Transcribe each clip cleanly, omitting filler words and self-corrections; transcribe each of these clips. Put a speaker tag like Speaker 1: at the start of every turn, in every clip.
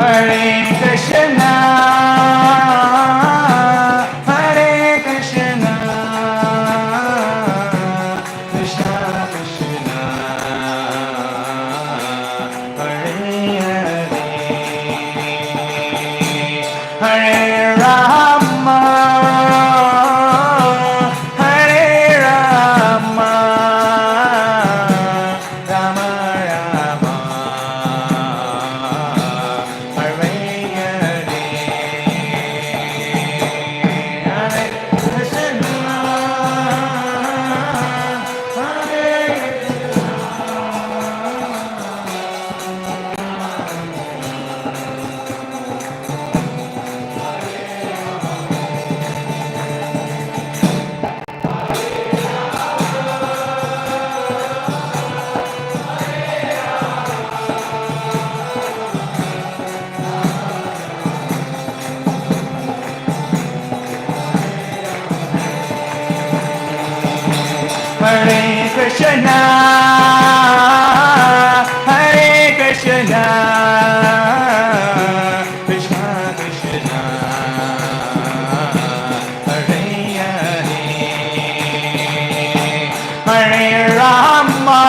Speaker 1: Hare Krishna, Hare Krishna, Krishna Krishna, Hare Hare, Hare Rama, Hare Rama, Rama Rama, Hare Hare, Hare Krishna, Hare Krishna, Hare Krishna, Krishna Krishna, Hare Hare, Hare Rama,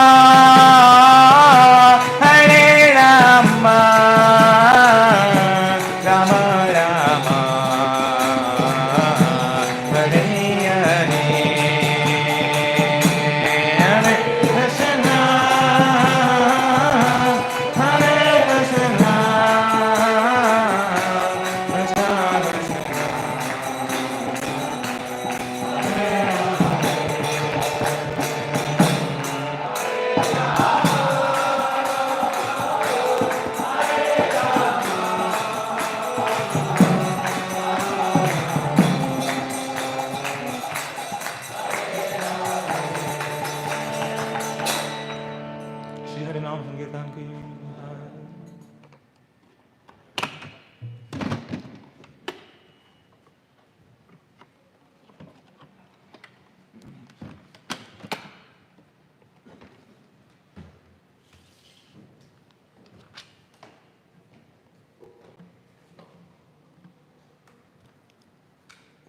Speaker 1: Hare Rama, Rama Rama, Hare Hare. Hare Krishna, Hare Krishna, Krishna Shri Hari Naam Sankirtan ki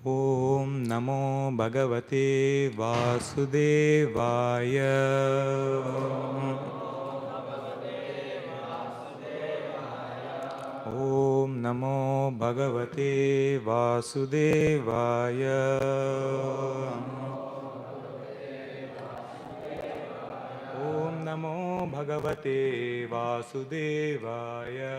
Speaker 1: Om Namo Bhagavate Vasudevaya. Om Namo Bhagavate Vasudevaya. Om Namo Bhagavate Vasudevaya.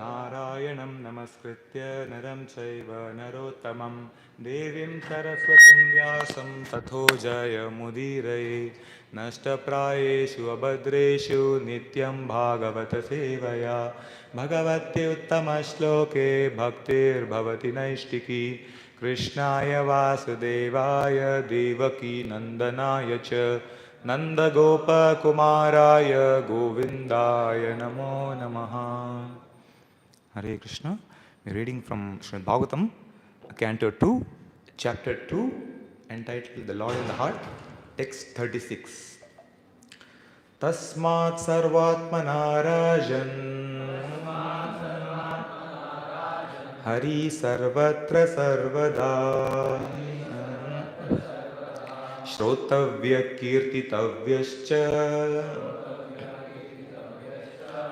Speaker 1: Narayanam Namaskritya Naram Chaiva Narottamam Devim Saraswatim Vyasam Tatho Jaya Mudiraye Nashtaprayeshu Abhadreshu Nityam Bhagavata Sevaya Bhagavate Uttama Shloke Bhaktir Bhavati Naishtiki Krishnaya Vasudevaya Devaki Nandanaya Cha Nanda Gopa Kumaraya Govindaya Namo Namaha. Hare Krishna. We're reading from Srimad Bhagavatam, Canto 2, Chapter 2, entitled The Lord in the Heart, text 36. Tasmat sarvatmana rajan Hari sarvatra sarvada Shrotavya kirtitavyascha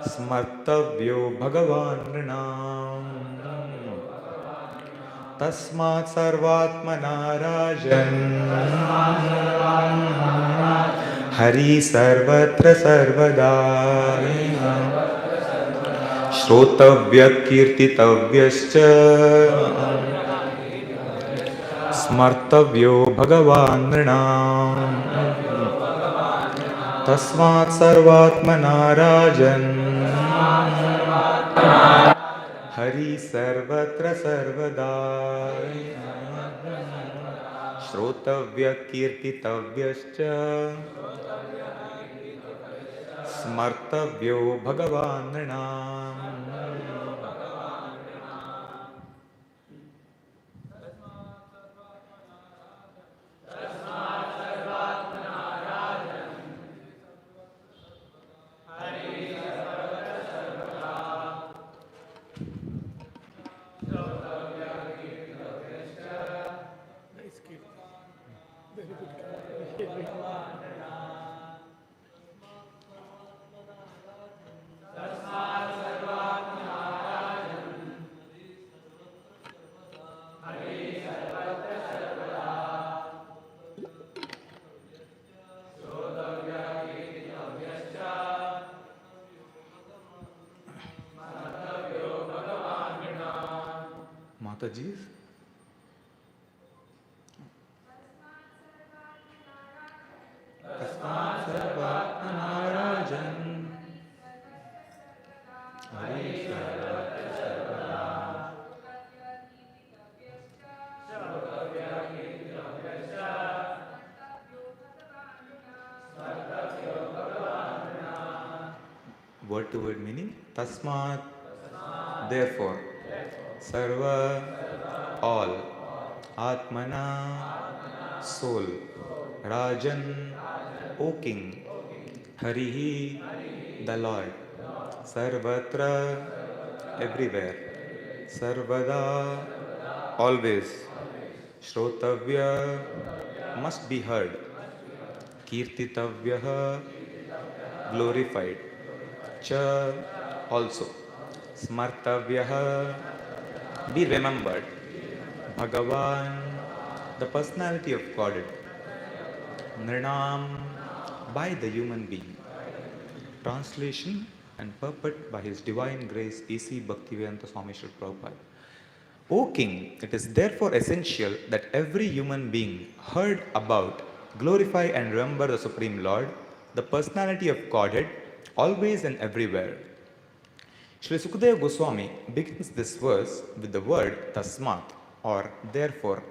Speaker 1: Smartavyo Bhagavan Nrinam Tasmat sarvatmana rajan Hari sarvatra sarvada Shrotavya kirtitavyascha Smartavyo Bhagavan Nrinam Tasmat sarvatmana rajan Hari sarvatra sarvada Shrotavya kirtitavyascha Smartavyo Bhagavan Nrinam. Mataji. Tasmat Sarvatmanaarajan Hari word to word meaning. Tasmat, therefore. Sarva, all. Atmana, soul. Rajan, O king. Harihi, the Lord. Sarvatra, everywhere. Sarvada, always. Shrotavya, must be heard. Kirtitavya, glorified. Cha, also. Smartavya, be remembered. Bhagavan, the personality of Godhead. Nrinam, by the human being. Translation and purport by His Divine Grace A.C. Bhaktivedanta Swami Srila Prabhupada. O King, it is therefore essential that every human being heard about, glorify and remember the Supreme Lord, the personality of Godhead, always and everywhere. Sri Sukadeva Goswami begins this verse with the word tasmat, or therefore,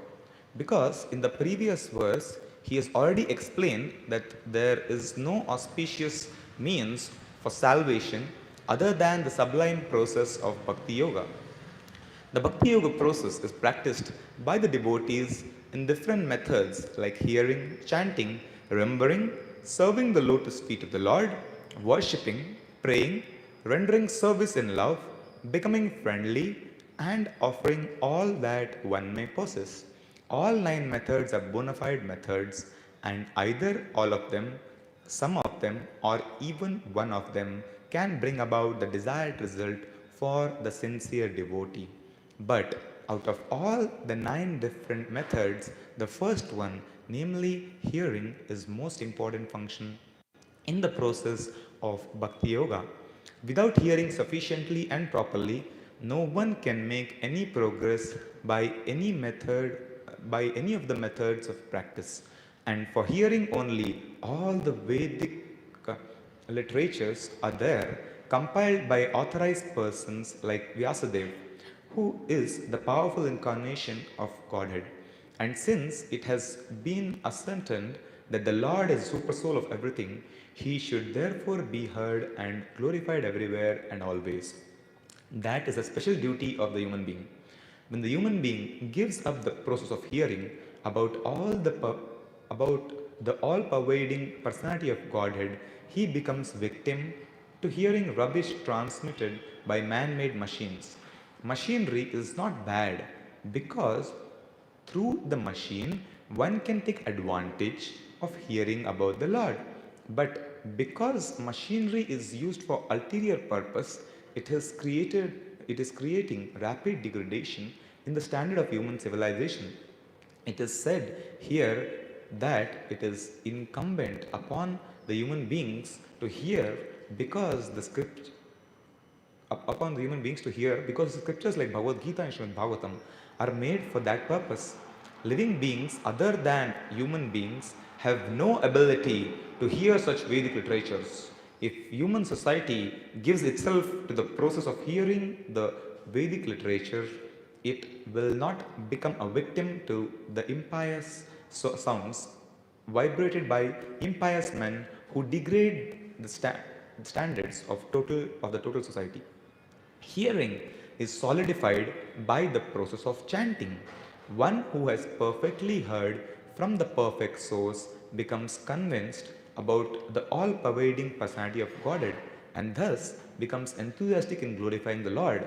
Speaker 1: because in the previous verse he has already explained that there is no auspicious means for salvation other than the sublime process of Bhakti Yoga. The Bhakti Yoga process is practiced by the devotees in different methods like hearing, chanting, remembering, serving the lotus feet of the Lord, worshipping, praying, rendering service in love, becoming friendly, and offering all that one may possess. All 9 methods are bona fide methods, and either all of them, some of them, or even one of them can bring about the desired result for the sincere devotee. But out of all the 9 different methods, the first one, namely hearing, is most important function in the process of Bhakti Yoga. Without hearing sufficiently and properly, no one can make any progress by any of the methods of practice. And for hearing only, all the Vedic literatures are there, compiled by authorized persons like Vyasadeva, who is the powerful incarnation of Godhead. And since it has been ascertained that the Lord is super soul of everything, he should therefore be heard and glorified everywhere and always. That is a special duty of the human being. When the human being gives up the process of hearing about the all-pervading personality of Godhead, he becomes victim to hearing rubbish transmitted by man-made machines. Machinery is not bad because through the machine one can take advantage of hearing about the Lord. But because machinery is used for ulterior purpose, it is creating rapid degradation in the standard of human civilization. It is said here that it is incumbent upon the human beings to hear because the script upon the human beings to hear because scriptures like Bhagavad Gita and Srimad Bhagavatam are made for that purpose. Living beings other than human beings have no ability to hear such Vedic literatures. If human society gives itself to the process of hearing the Vedic literature, it will not become a victim to the impious sounds vibrated by impious men who degrade the standards of the total society. Hearing is solidified by the process of chanting. One who has perfectly heard from the perfect source becomes convinced about the all-pervading personality of Godhead and thus becomes enthusiastic in glorifying the Lord.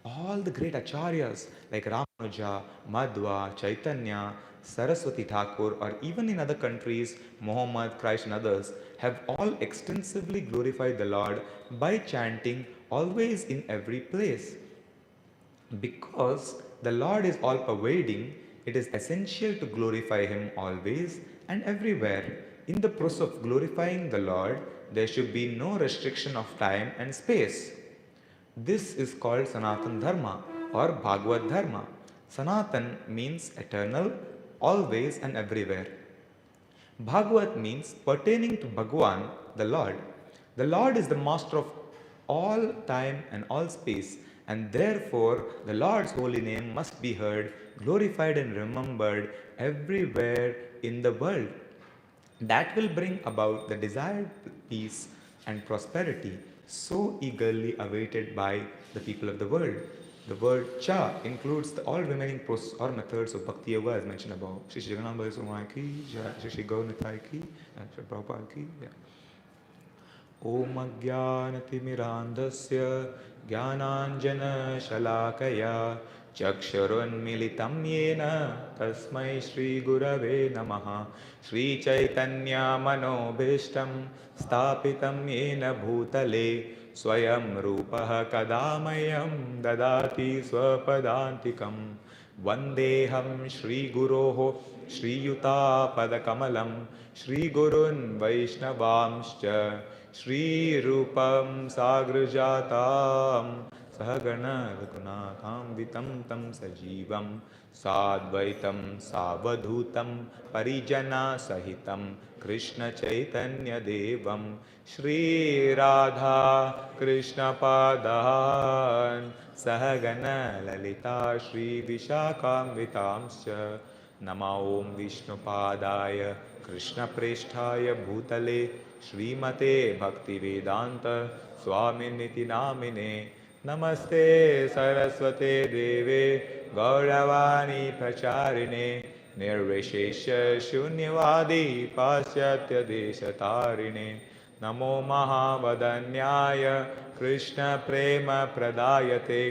Speaker 1: All the great acharyas like Ramanuja, Madhva, Chaitanya, Saraswati Thakur, or even in other countries, Muhammad, Christ, and others have all extensively glorified the Lord by chanting always in every place. Because the Lord is all pervading, it is essential to glorify Him always and everywhere. In the process of glorifying the Lord, there should be no restriction of time and space. This is called Sanatana Dharma, or Bhagavad Dharma. Sanatan means eternal, always and everywhere. Bhagavat means pertaining to Bhagavan, the Lord. The Lord is the master of all time and all space, and therefore the Lord's holy name must be heard, glorified and remembered everywhere in the world. That will bring about the desired peace and prosperity so eagerly awaited by the people of the world. The word cha includes all remaining process or methods of bhakti yoga as mentioned above. Shri Shri Jagannath Bhai Sumai ki, Shri Shri Gaur Nitai ki, and Shri Prabhupada ki. Om Ajnanatimirandasya Jnananjana Shalakaya Chakshurunmilitam Yena Tasmai Shri Gurave Namaha Shri Chaitanya Manobhishtam Stapitam Yena Bhutale Swayam Rupaha Kadamayam Dadati Swapadantikam Vandeham Shri Guroho Shri Yuta Padakamalam Shri Gurun Vaishnavamscha Shri Rupam Sagrajatam Sahagana Ragunatham Vitam Tam Sajivam Sadvaitam Savadhutam Parijana Sahitam Krishna Chaitanya Devam Shri Radha Krishna Padan Sahagana Lalita Shri Vishakam Vitamscha Nama Om Vishnu Padaya Krishna Presthaya Bhutale Srimate Bhakti Vedanta Swaminiti Namine Namaste Saraswate Deve Gauravani Pracharine Nirvishesha Shunyavadi Pasyatya Deshatarine Namo Mahavadanyaya Krishna Prema Pradayate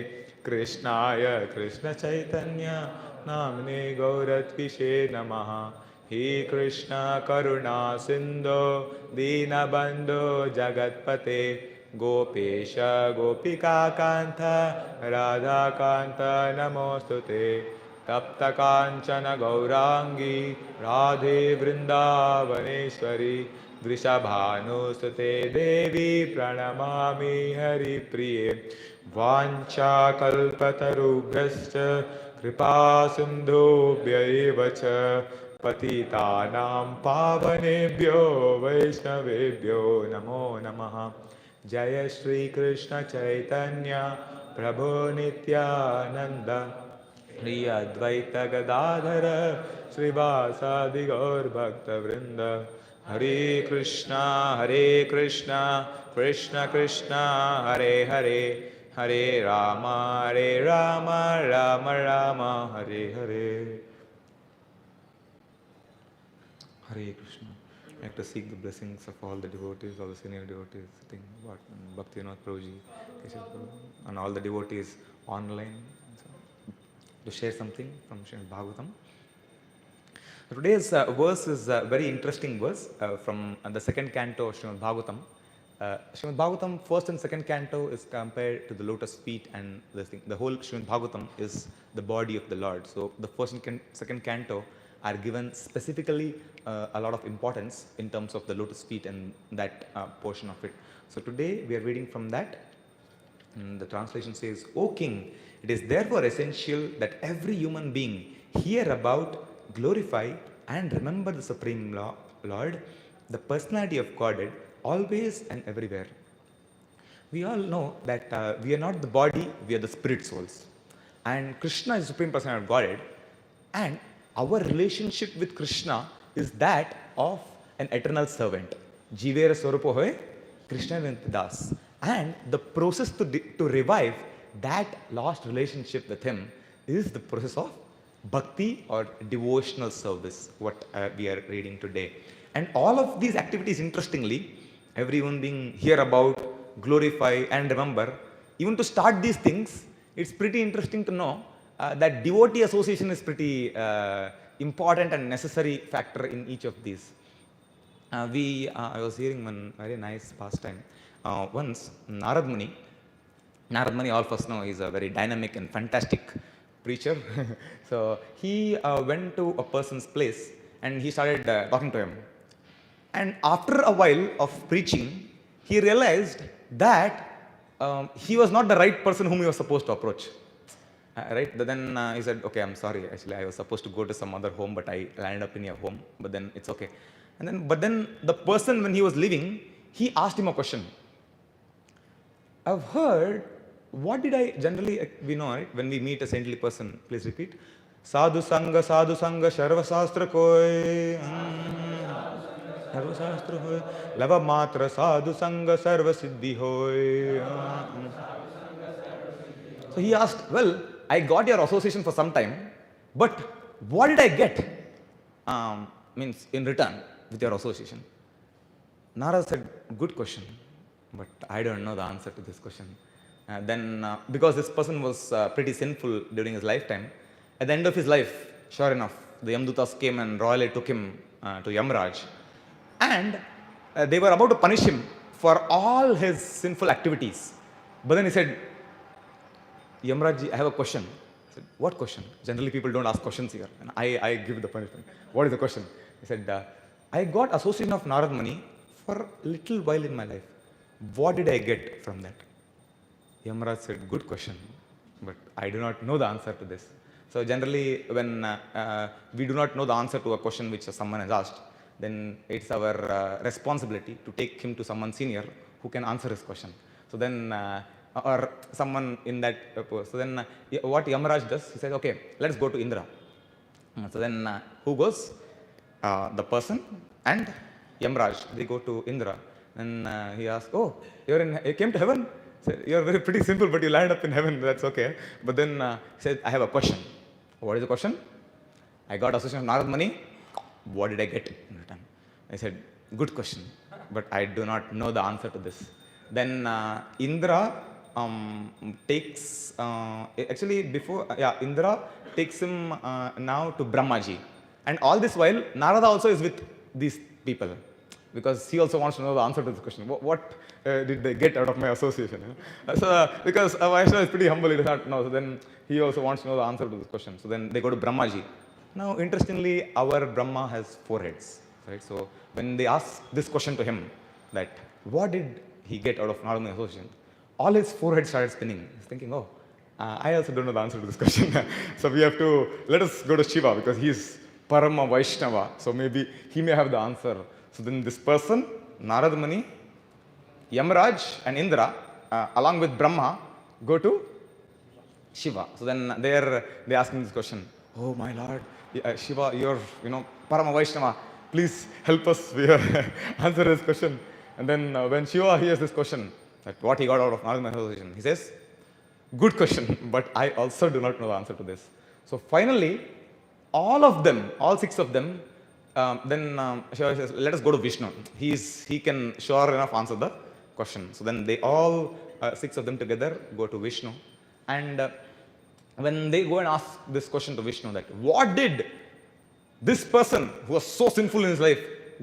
Speaker 1: Krishnaya Krishna Chaitanya Namne Gauratvishe Namaha He Krishna Karuna Sindhu Dinabandhu Jagatpate Gopesha Gopika Kanta Radha Kanta Namostute Tapta Kanchana Gaurangi Radhe Vrindavaneshwari Vrishabhanusute Devi Pranamami Hari Priye Vancha Kalpatarubhyascha Kripa Sindhubhya evacha Patitanam Pavanebhyo Vaishnavebhyo Namo Namaha Jaya Shri Krishna Chaitanya Prabhu Nityananda Shri Advaita Gadadhara Srivasadi Gaur Bhakta Vrinda Hare Krishna Krishna Krishna Hare Hare Hare Rama Rama Rama Hare Hare Hare Krishna. I have to seek the blessings of all the devotees, all the senior devotees sitting, Bhaktivinoda Prabhuji, and all the devotees online. To share something from Srimad Bhagavatam. Today's verse is a very interesting verse from the second canto of Srimad Bhagavatam. Srimad Bhagavatam, first and second canto is compared to the lotus feet, and this thing. The whole Srimad Bhagavatam is the body of the Lord. So the first and second canto are given specifically a lot of importance in terms of the lotus feet and that portion of it. So today we are reading from that. And the translation says, O King, it is therefore essential that every human being hear about, glorify and remember the Supreme Lord, the personality of Godhead, always and everywhere. We all know that we are not the body, we are the spirit souls. And Krishna is the Supreme Personality of Godhead. And our relationship with Krishna is that of an eternal servant. Jivera Swarupo Hoy, Krishna Das. And the process to revive that lost relationship with him is the process of bhakti or devotional service, what we are reading today. And all of these activities, interestingly, everyone being hear about, glorify and remember, even to start these things, it's pretty interesting to know that devotee association is pretty important and necessary factor in each of these. I was hearing one very nice pastime. Once, Narad Muni, all of us know, is a very dynamic and fantastic preacher. So he went to a person's place and he started talking to him. And after a while of preaching, he realized that he was not the right person whom he was supposed to approach. Right? But then he said, okay, I'm sorry. Actually, I was supposed to go to some other home, but I landed up in your home. But then it's okay. But then the person, when he was leaving, he asked him a question. I've heard, what did I generally, we know, right? When we meet a saintly person, please repeat. Sadhu Sangha, Sharva Sastra Koi. Sarva Sastra Hoy. Lava Matra, Sadhu Sangha, Sarva Siddhi Hoy. So he asked, well, I got your association for some time, but what did I get? Means in return with your association. Narada said, good question, but I don't know the answer to this question. Because this person was pretty sinful during his lifetime, at the end of his life, sure enough, the Yamdutas came and royally took him to Yamraj. And they were about to punish him for all his sinful activities. But then he said, Yamraj, I have a question. I said, what question? Generally, people don't ask questions here. And I give the punishment. What is the question? He said, I got association of Narad Muni for a little while in my life. What did I get from that? Yamraj said, good question, but I do not know the answer to this. So generally, when we do not know the answer to a question which someone has asked, then it's our responsibility to take him to someone senior who can answer his question. So then, or someone in that post. So then, what Yamraj does, he says, okay, let's go to Indra. So then, who goes? The person and Yamraj. They go to Indra, and he asks, oh, you came to heaven? So, you're very pretty simple, but you land up in heaven. That's okay. But then he said, I have a question. What is the question? I got association of Narad Muni. What did I get in return? I said, good question, but I do not know the answer to this. Then Indra takes, Indra takes him now to Brahmaji. And all this while, Narada also is with these people, because he also wants to know the answer to this question. What did they get out of my association? Because Vaishnava is pretty humble, he does not know. So then he also wants to know the answer to this question. So then they go to Brahmaji. Now, interestingly, our Brahma has 4 heads. Right? So when they ask this question to him, that what did he get out of Narada Muni association? All his 4 heads started spinning. He's thinking, oh, I also don't know the answer to this question. So we have to, let us go to Shiva, because he's Parama Vaishnava. So maybe he may have the answer. So then this person, Narada Muni, Yamraj and Indra, along with Brahma, go to Shiva. So then they ask him this question. Oh my Lord, Shiva, you're, Parama Vaishnava. Please help us answer this question. And then when Shiva hears this question, that what he got out of Narada Muni association, he says, good question, but I also do not know the answer to this. So finally, all 6 of them, then Shiva says, let us go to Vishnu. He can sure enough answer the question. So then they all, 6 of them together, go to Vishnu. And when they go and ask this question to Vishnu, that what did this person who was so sinful in his life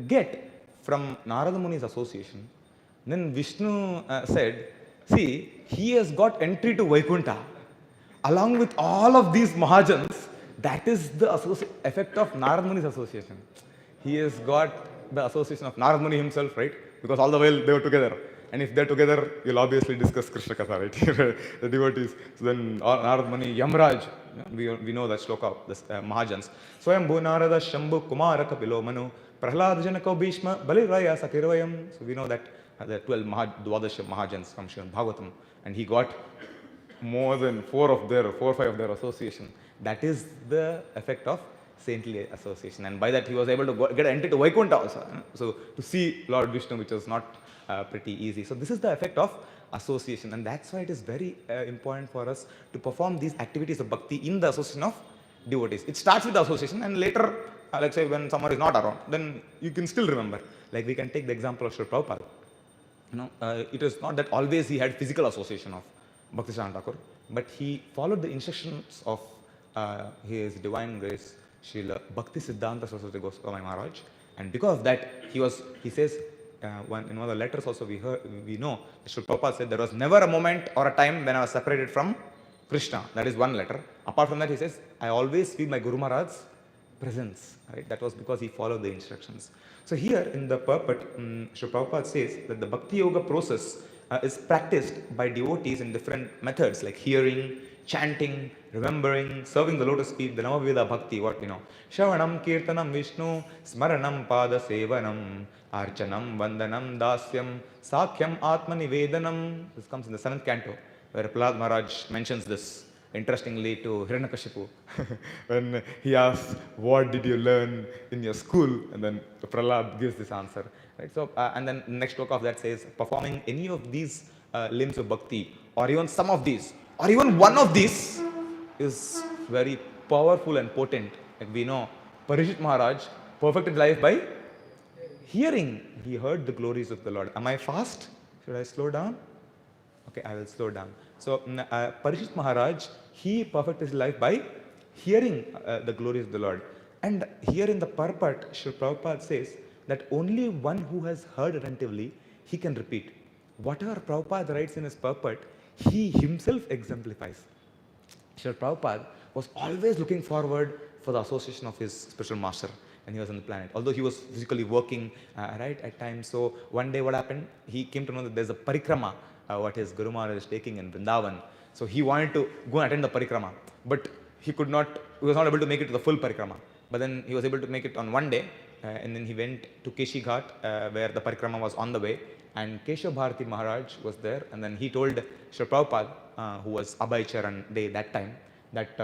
Speaker 1: get from Narada Muni's association? Then Vishnu said, see, he has got entry to Vaikuntha along with all of these Mahajans. That is the effect of Narada Muni's association. He has got the association of Narada Muni himself, right? Because all the while they were together. And if they're together, you'll obviously discuss Krishna Katha, right? The devotees. So then Narada Muni, Yamraj, we know that shloka, this Mahajans. Swayambhu Narada Shambhu Kumara Kapilo Manu Prahlad Janako Bhishma Baliraya Sakirvayam. So we know that the 12 Dwadasha Mahajans from Srimad Bhagavatam. And he got more than 4 or 5 of their association. That is the effect of saintly association. And by that he was able to get entry to Vaikuntha also. So to see Lord Vishnu, which was not pretty easy. So this is the effect of association, and that's why it is very important for us to perform these activities of bhakti in the association of devotees. It starts with the association, and later, let's say when someone is not around, then you can still remember. Like we can take the example of Sri Prabhupada. It is not that always he had physical association of Bhakti Siddhanta Thakur, but he followed the instructions of His Divine Grace, Srila Bhakti Siddhanta Saraswati Goswami Maharaj, and because of that, he says, in one of the letters also we know, Sri Prabhupada said there was never a moment or a time when I was separated from Krishna. That is one letter. Apart from that, he says, I always feel my Guru Maharaj's presence. Right? That was because he followed the instructions. So here in the purport, Sri Prabhupada says that the Bhakti Yoga process is practiced by devotees in different methods like hearing, chanting, remembering, serving the lotus feet, the Navavida Bhakti, what we know. Shravanam, Kirtanam, Vishnu, Smaranam, Pada Sevanam, Archanam, Vandanam, Dasyam, Sakhyam, Atmanivedanam. This comes in the 7th canto, where Prahlad Maharaj mentions this interestingly to Hiranyakashipu when he asks, what did you learn in your school? And then Prahlad gives this answer. Right? So, and then the next book of that says, performing any of these limbs of bhakti, or even some of these, or even one of these, is very powerful and potent. Like we know, Parishit Maharaj perfected life by hearing. He heard the glories of the Lord. Am I fast? Should I slow down? Okay, I will slow down. So, Parishit Maharaj, he perfected his life by hearing the glories of the Lord. And here in the purport, Srila Prabhupada says that only one who has heard attentively, he can repeat. Whatever Prabhupada writes in his purport, he himself exemplifies. Srila Prabhupada was always looking forward for the association of his spiritual master when he was on the planet. Although he was physically working, right, at times. So one day what happened? He came to know that there's a parikrama, what his Guru Maharaj is taking in Vrindavan. So he wanted to go and attend the parikrama. But he was not able to make it to the full parikrama. But then he was able to make it on one day. And then he went to Keshi Ghat, where the parikrama was on the way. And Keshav Bharati Maharaj was there. And then he told Srila Prabhupada, who was Abhay Charan day that time, that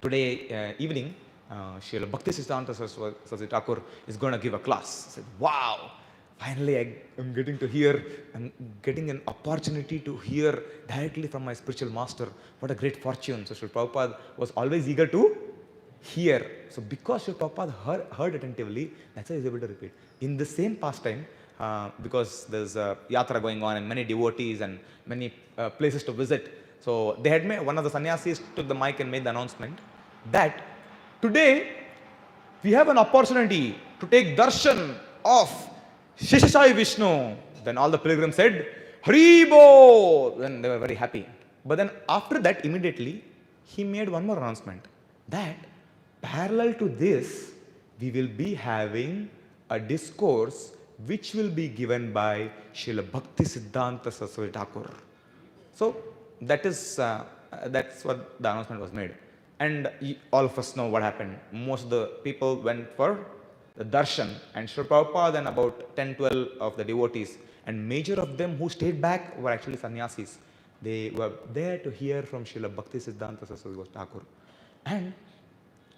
Speaker 1: today evening, Srila Bhakti Siddhanta Saraswati Thakur is going to give a class. I said, wow, finally I am getting to hear, I'm getting an opportunity to hear directly from my spiritual master. What a great fortune. So Srila Prabhupada was always eager to hear. So because Srila Prabhupada heard attentively, that's why he was able to repeat. In the same pastime, because there's a yatra going on and many devotees and many places to visit. So they had made, one of the sannyasis took the mic and made the announcement that today we have an opportunity to take darshan of Sheshasai Vishnu. Then all the pilgrims said, Haribo! Then they were very happy. But then after that, immediately, he made one more announcement that parallel to this, we will be having a discourse which will be given by Srila Bhakti Siddhanta Saraswati Thakur. So that's what the announcement was made. And all of us know what happened. Most of the people went for the darshan, and Srila Prabhupada and about 10-12 of the devotees, and major of them who stayed back were actually sannyasis. They were there to hear from Srila Bhakti Siddhanta Saraswati Thakur. And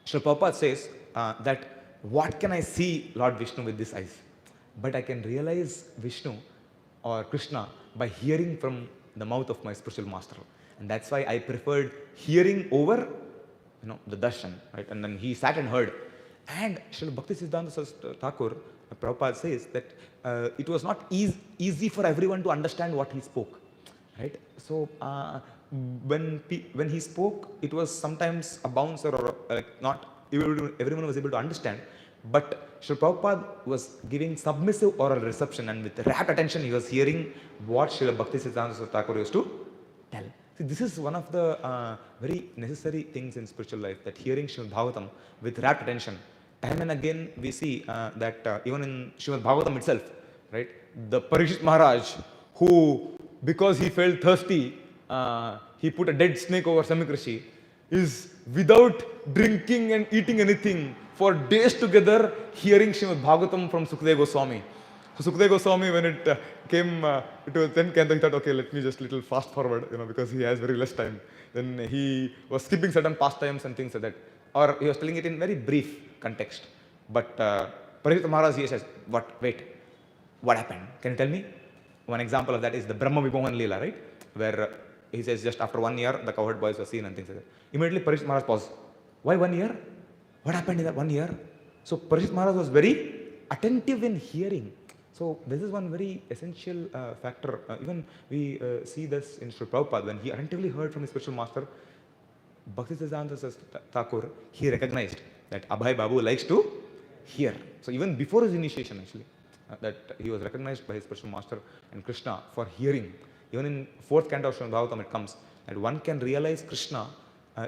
Speaker 1: Srila Prabhupada says that what can I see Lord Vishnu with these eyes? But I can realize Vishnu or Krishna by hearing from the mouth of my spiritual master. And that's why I preferred hearing over the darshan, right? And then he sat and heard. And Srila Bhakti Siddhanta Saraswati Thakur, Prabhupada says that it was not easy for everyone to understand what he spoke, right? So when he spoke, it was sometimes a bouncer or not everyone was able to understand. But Srila Prabhupada was giving submissive oral reception, and with rapt attention he was hearing what Srila Bhakti Siddhanta Saraswati Thakur used to tell. See, this is one of the very necessary things in spiritual life, that hearing Srimad Bhagavatam with rapt attention. Time and again we see that even in Srimad Bhagavatam itself, right, the Parishit Maharaj, who because he felt thirsty, he put a dead snake over Samikrishi, is without drinking and eating anything for days together hearing Srimad Bhagavatam from Sukadeva Goswami. So Sukadeva Goswami, when it came to 10th canto, he thought, okay, let me just little fast forward, because he has very less time. Then he was skipping certain pastimes and things like that. Or he was telling it in very brief context. But Parishit Maharaj, he says, wait, what happened? Can you tell me? One example of that is the Brahma Vimohan Leela, right? Where he says just after 1 year, the cowherd boys were seen and things like that. Immediately Parishit Maharaj paused. Why 1 year? What happened in that 1 year? So Parishit Maharaj was very attentive in hearing. So this is one very essential factor. Even we see this in Srila Prabhupada, when he attentively heard from his spiritual master, Bhakti Siddhanta Saraswati Thakur, he recognized that Abhay Babu likes to hear. So even before his initiation actually, that he was recognized by his spiritual master and Krishna for hearing. Even in 4th canto of Srimad Bhagavatam it comes that one can realize Krishna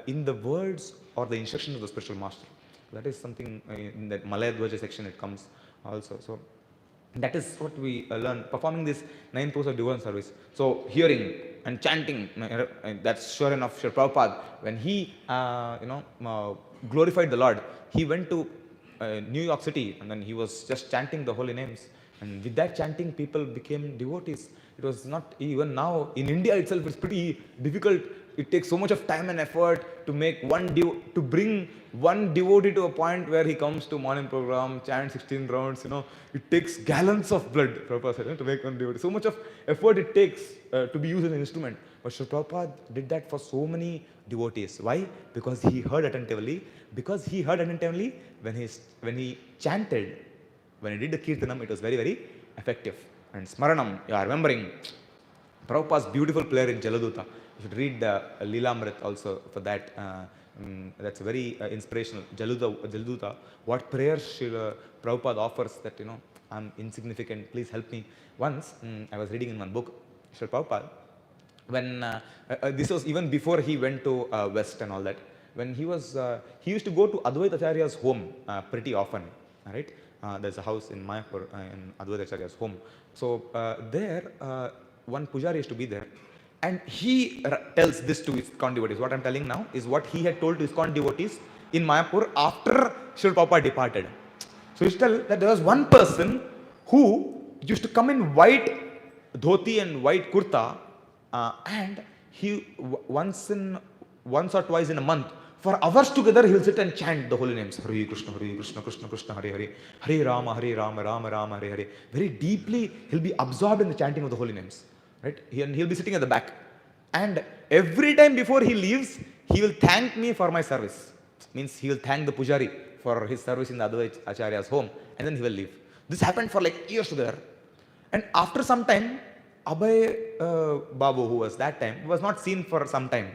Speaker 1: in the words or the instructions of the spiritual master. That is something in that Malaya Dvaja section it comes also. So that is what we learn performing this 9 pools of devotional service. So hearing and chanting. That's sure enough, Srila Prabhupada, when he glorified the Lord, he went to New York City, and then he was just chanting the holy names. And with that chanting, people became devotees. It was not, even now in India itself, it's pretty difficult. It takes so much of time and effort to make to bring one devotee to a point where he comes to morning program, chant 16 rounds. It takes gallons of blood, Prabhupada said, to make one devotee. So much of effort it takes to be used as an instrument. But Srila Prabhupada did that for so many devotees. Why? Because he heard attentively. Because he heard attentively, when he chanted, when he did the kirtanam, it was very, very effective. And smaranam, you are remembering Prabhupada's beautiful prayer in Jaladuta. You should read the Leelamrit also for that. That's very inspirational. Jaladuta, what prayers Prabhupada offers that, I'm insignificant, please help me. Once, I was reading in one book, Srila Prabhupada, when, this was even before he went to West and all that, when he used to go to Advaita Acharya's home pretty often, right? There's a house in Mayapur in Advaita Acharya's home. So there, one pujari used to be there, and he tells this to his ISKCON devotees. What I'm telling now is what he had told to his ISKCON devotees in Mayapur after Srila Prabhupada departed. So he used to tell that there was one person who used to come in white dhoti and white kurta, and he once or twice in a month, for hours together, he will sit and chant the holy names. Hare Krishna, Krishna Krishna, Hare Hare, Hare Rama, Rama Rama, Hare Hare. Very deeply, he'll be absorbed in the chanting of the holy names. Right? And he'll be sitting at the back. And every time before he leaves, he will thank me for my service. Means he will thank the pujari for his service in the Advaita Acharya's home, and then he will leave. This happened for like years together. And after some time, Abhay Babu, who was that time, was not seen for some time.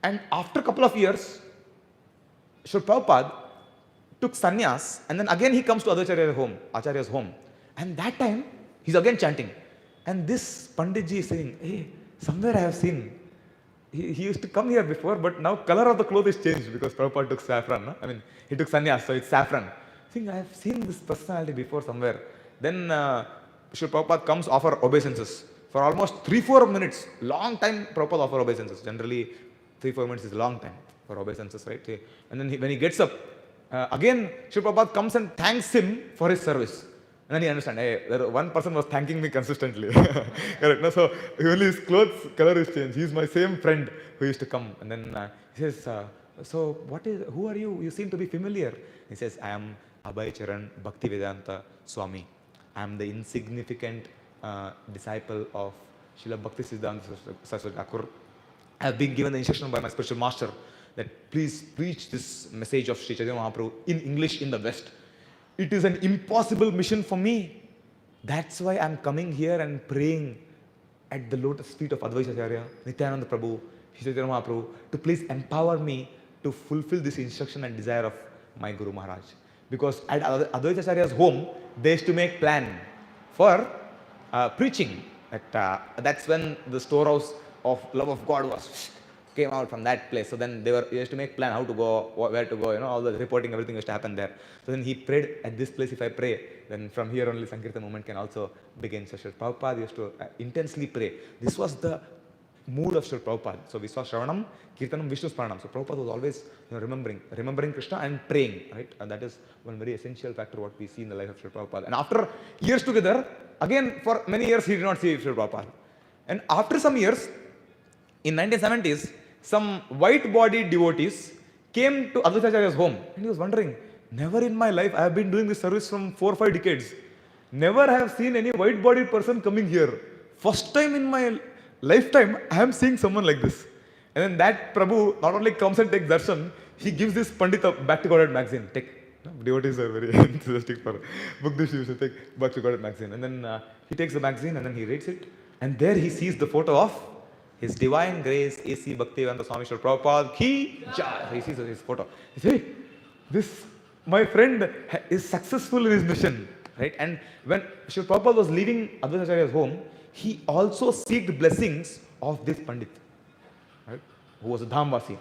Speaker 1: And after a couple of years, Srila Prabhupada took sannyas, and then again he comes to Acharya's home. And that time, he's again chanting. And this Panditji is saying, hey, somewhere I have seen. He used to come here before, but now color of the cloth is changed because Prabhupada took saffron. No? I mean, he took sannyas, so it's saffron. I think I have seen this personality before somewhere. Then Srila Prabhupada comes, offer obeisances. For almost 3-4 minutes, long time Prabhupada offer obeisances. Generally, 3-4 minutes is a long time for obeisances, right? And then when he gets up, again, Srila Prabhupada comes and thanks him for his service. And then he understands, hey, one person was thanking me consistently. Correct? No? So only his clothes color is changed. He's my same friend who used to come. And then he says, so who are you? You seem to be familiar. He says, I am Abhay Charan Bhaktivedanta Swami. I am the insignificant disciple of Srila Bhaktisiddhanta Saraswati Thakur. I have been given the instruction by my spiritual master that please preach this message of Sri Chaitanya Mahaprabhu in English in the West. It is an impossible mission for me. That's why I'm coming here and praying at the lotus feet of Advaita Acharya, Nityananda Prabhu, Sri Chaitanya Mahaprabhu, to please empower me to fulfill this instruction and desire of my Guru Maharaj. Because at Advaita Acharya's home, they used to make plan for preaching. That's when the storehouse of love of God came out from that place. So then they used to make plan how to go, where to go, all the reporting, everything used to happen there. So then he prayed at this place, if I pray, then from here only Sankirtan movement can also begin. So Srila Prabhupada used to intensely pray. This was the mood of Srila Prabhupada. So we saw Shravanam, Kirtanam, Vishnu Smaranam. So Prabhupada was always remembering Krishna and praying, right? And that is one very essential factor what we see in the life of Srila Prabhupada. And after years together, again for many years he did not see Srila Prabhupada. And after some years, in 1970s, some white-bodied devotees came to Advaita Acharya's home, and he was wondering, never in my life, I have been doing this service from 4 or 5 decades. Never have seen any white-bodied person coming here. First time in my lifetime, I am seeing someone like this. And then that Prabhu not only comes and takes darshan, he gives this Pandita Back to Godhead magazine. Devotees are very enthusiastic for book this, you should take Back to Godhead magazine. And then he takes the magazine and then he reads it. And there he sees the photo of His Divine Grace, A.C. Bhaktivedanta Swami Srila Prabhupada, Ki Jai. He sees his photo. He says, hey, this, my friend, is successful in his mission. Right? And when Srila Prabhupada was leaving Advaita Acharya's home, he also sought blessings of this Pandit, right? Who was a Dhamvasi.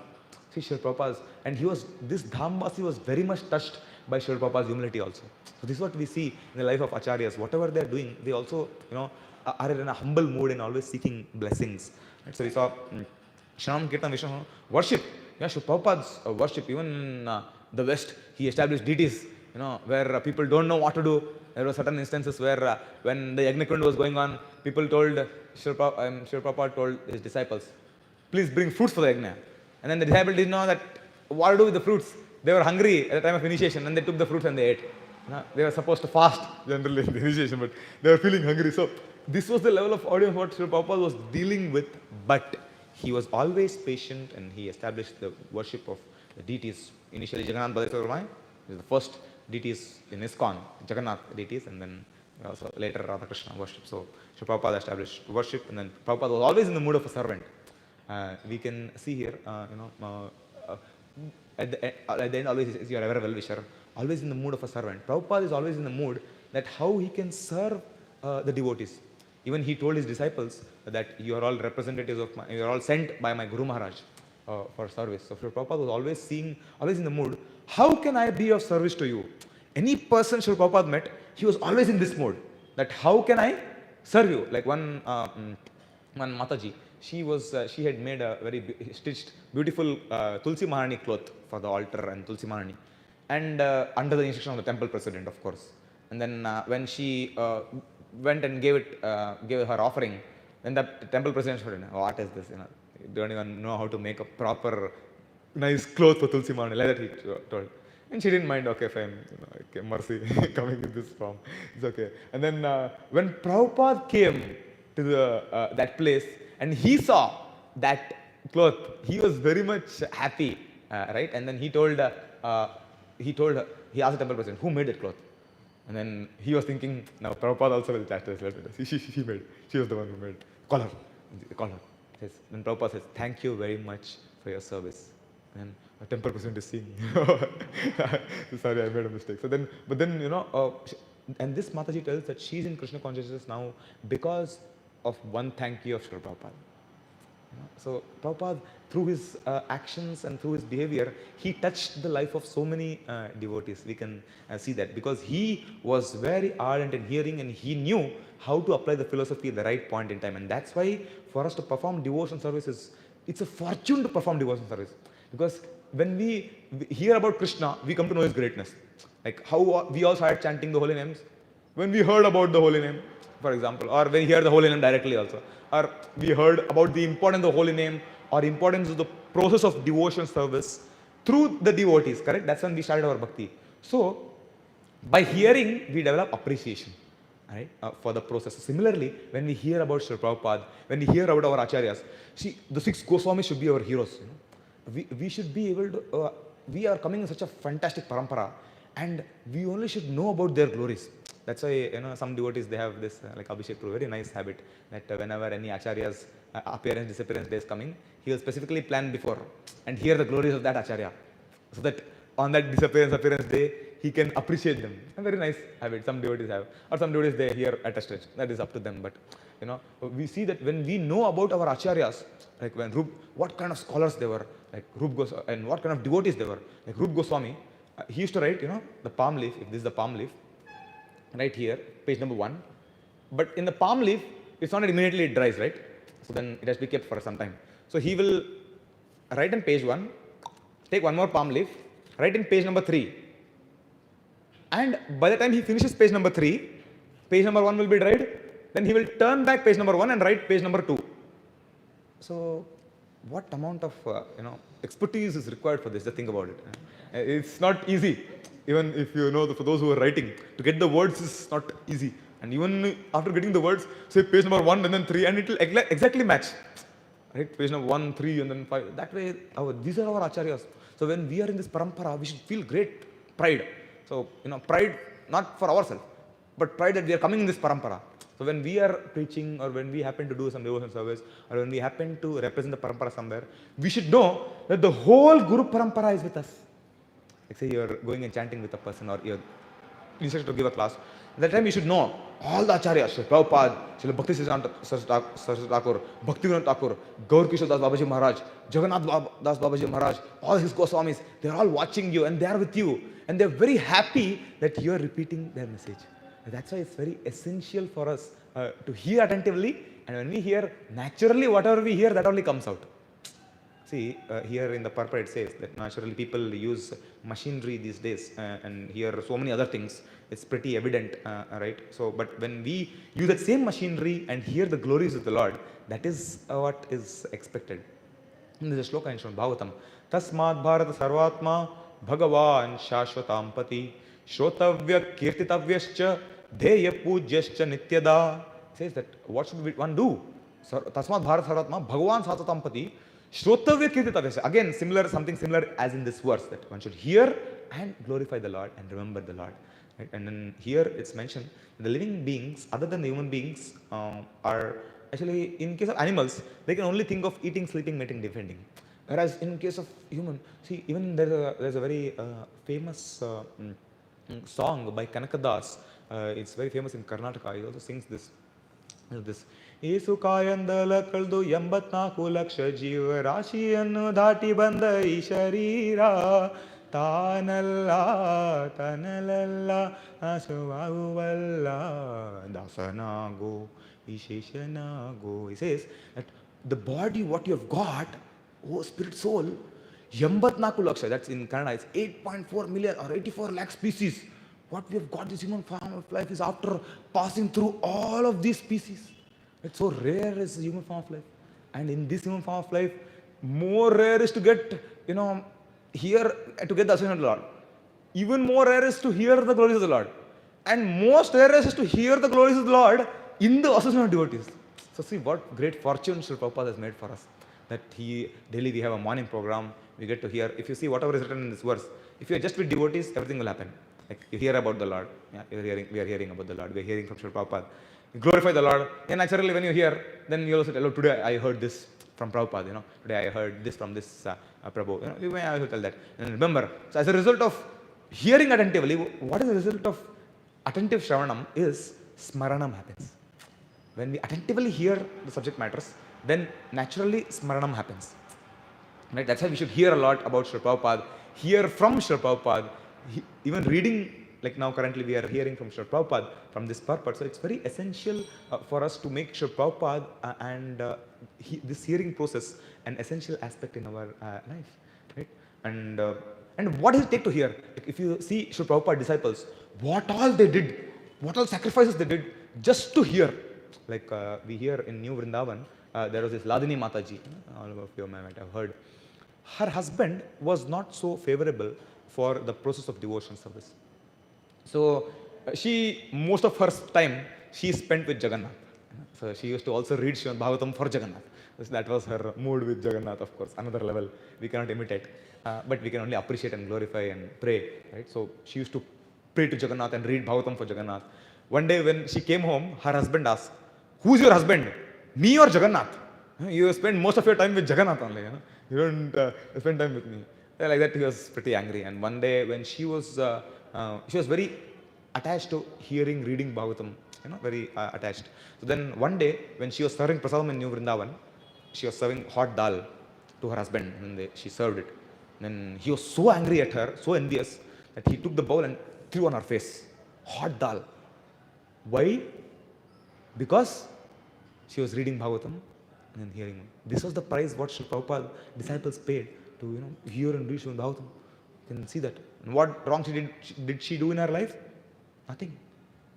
Speaker 1: See, Srila Prabhupada's, and this Dhamvasi was very much touched by Srila Prabhupada's humility also. So this is what we see in the life of Acharyas. Whatever they are doing, they also, are in a humble mood and always seeking blessings. Right? So we saw Shravan Kirtan Vishnu worship. Yeah, Srila Prabhupada's worship, even in the West, he established deities, where people don't know what to do. There were certain instances where when the Yajna was going on, people told, Srila Prabhupada told his disciples, please bring fruits for the Yajna. And then the disciples didn't know that what to do with the fruits. They were hungry at the time of initiation and they took the fruits and they ate. They were supposed to fast generally in the initiation, but they were feeling hungry. So this was the level of audience what Srila Prabhupada was dealing with, but he was always patient and he established the worship of the deities. Initially Jagannath Baladev is the first deities in ISKCON, Jagannath deities, and then also later Radha Krishna worship. So Srila Prabhupada established worship, and then Prabhupada was always in the mood of a servant. We can see here, at the end always is your ever well-wisher, always in the mood of a servant. Prabhupada is always in the mood that how he can serve the devotees. Even he told his disciples that you are all representatives of you are all sent by my Guru Maharaj for service. So Prabhupada was always in the mood, how can I be of service to you? Any person Srila Prabhupada met, he was always in this mode, that how can I serve you? Like one Mataji, she had made a very stitched, beautiful Tulsi Maharani cloth for the altar and Tulsi Maharani, and under the instruction of the temple president, of course. And then when she went and gave her offering, then the temple president said, what is this? You don't even know how to make a proper nice cloth for Tulsi Maharani, like that he told. And she didn't mind, okay, fine, okay, mercy, coming in this form, it's okay. And then when Prabhupada came to that place and he saw that cloth, he was very much happy, right? And then he asked the temple president, who made that cloth? And then he was thinking, now Prabhupada also will chastise her. She made, she was the one who made. Call her. Then Prabhupada says, thank you very much for your service. And the temple president is seeing, sorry, I made a mistake. So then, and this Mataji tells that she's in Krishna consciousness now because of one thank you of Srila Prabhupada. So Prabhupada, through his actions and through his behavior, he touched the life of so many devotees. We can see that because he was very ardent in hearing and he knew how to apply the philosophy at the right point in time. And that's why for us to perform devotion services, it's a fortune to perform devotion service. Because when we hear about Krishna, we come to know his greatness. Like how we all started chanting the holy names. When we heard about the holy name, for example, or when we hear the holy name directly also, or we heard about the importance of the holy name or importance of the process of devotion service through the devotees, correct? That's when we started our bhakti. So, by hearing, we develop appreciation, right, for the process. Similarly, when we hear about Srila Prabhupada, when we hear about our acharyas, see, the 6 Goswamis should be our heroes. We should be able to, we are coming in such a fantastic parampara, and we only should know about their glories. That's why, some devotees, they have this, like Abhishek, a very nice habit, that whenever any acharya's appearance, disappearance day is coming, he will specifically plan before and hear the glories of that acharya, so that on that appearance day, he can appreciate them. A very nice habit some devotees have, or some devotees they hear at a stretch. That is up to them. But we see that when we know about our acharyas, like when what kind of scholars they were, like and what kind of devotees they were, like Rup Goswami, he used to write, the palm leaf. If this is the palm leaf, right here, page number 1. But in the palm leaf, it's not immediately it dries, right? So then it has to be kept for some time. So he will write in page 1, take one more palm leaf, write in page number 3. And by the time he finishes page number 3, page number 1 will be dried. Then he will turn back page number 1 and write page number 2. So what amount of expertise is required for this? Just think about it. It's not easy. Even if for those who are writing, to get the words is not easy. And even after getting the words, say page number 1 and then 3, and it will exactly match. Right? Page number 1, 3, and then 5. That way, these are our acharyas. So when we are in this parampara, we should feel great pride. So, pride not for ourselves, but pride that we are coming in this parampara. So when we are preaching, or when we happen to do some devotion service, or when we happen to represent the parampara somewhere, we should know that the whole Guru parampara is with us. Like say you are going and chanting with a person, or you are instructed to give a class. At that time you should know all the acharyas, Srila Prabhupada, Srila Bhakti Siddhanta Thakur, Bhaktivinoda Thakur, Gaur Kishore Das Babaji Maharaj, Jagannath Das Babaji Maharaj, all his Goswamis, they are all watching you and they are with you. And they are very happy that you are repeating their message. That's why it's very essential for us to hear attentively, and when we hear, naturally whatever we hear, that only comes out. See, here in the purport it says that naturally people use machinery these days and hear so many other things. It's pretty evident, right? So, but when we use that same machinery and hear the glories of the Lord, that is what is expected. And there's a shloka in Srimad Bhagavatam. Tasmad Bharata Sarvatma Bhagavan Shashvatampati Shrotavya Kirtitavyascha Dheya Pujaschcha Nityada. It says that what should one do? Tasmad Bharata Sarvatma Bhagavan Shashvatampati Shrotavya Kirtitavyascha. Again, similar, something similar as in this verse, that one should hear and glorify the Lord and remember the Lord. Right? And then here it's mentioned the living beings, other than the human beings, are actually, in case of animals, they can only think of eating, sleeping, mating, defending. Whereas in case of human, see, even there's a very famous song by Kanakadas. It's very famous in Karnataka. He also sings this. Yesu Kayandala Kaldu Yambatna Kulaksha Jiva Rashiyannu Dhati Banda Isharira Tanalla Tanalalla Asuvavalla Dasanago Isheshanago. He says that the body what you have got, oh spirit soul, Yambatnaku Laksha, that's in Kannada, it's 8.4 million or 84 lakh species. What we have got, this human form of life, is after passing through all of these species. It's so rare is the human form of life. And in this human form of life, more rare is to get, here to get the association of the Lord. Even more rare is to hear the glories of the Lord. And most rare is to hear the glories of the Lord in the association of devotees. So see what great fortune Srila Prabhupada has made for us. That daily we have a morning program, we get to hear. If you see whatever is written in this verse, if you are just with devotees, everything will happen. Like you hear about the Lord, we are hearing about the Lord, we are hearing from Srila Prabhupada. You glorify the Lord, and naturally when you hear, then you also tell, oh, today I heard this from Prabhupada, today I heard this from this Prabhu, you may also tell that. And remember, so as a result of hearing attentively, what is the result of attentive Shravanam is Smaranam happens. When we attentively hear the subject matters, then naturally Smaranam happens. Right? That's why we should hear a lot about Srila Prabhupada, hear from Srila Prabhupada, even reading, like now currently we are hearing from Srila Prabhupada from this purpose. So it's very essential for us to make Srila Prabhupada and this hearing process an essential aspect in our life. Right? And what does it take to hear? Like if you see Srila Prabhupada disciples, what all they did, what all sacrifices they did just to hear. Like we hear in New Vrindavan, there was this Ladini Mataji, all of you might have heard. Her husband was not so favorable for the process of devotion service. So most of her time, she spent with Jagannath. So she used to also read Srimad Bhagavatam for Jagannath. So that was her mood with Jagannath, of course, another level we cannot imitate. But we can only appreciate and glorify and pray. Right? So she used to pray to Jagannath and read Bhagavatam for Jagannath. One day when she came home, her husband asked, "Who's your husband? Me or Jagannath? You spend most of your time with Jagannath only. You don't spend time with me." Like that, he was pretty angry. And one day when she was very attached to hearing, reading Bhagavatam, very attached. So then one day when she was serving prasadam in New Vrindavan, she was serving hot dal to her husband, and she served it. Then he was so angry at her, so envious, that he took the bowl and threw on her face. Hot dal. Why? Because she was reading Bhagavatam and hearing. This was the price what Srila Prabhupada disciples paid to hear and read Srimad Bhagavatam. You can see that. And what wrong did she do in her life? Nothing.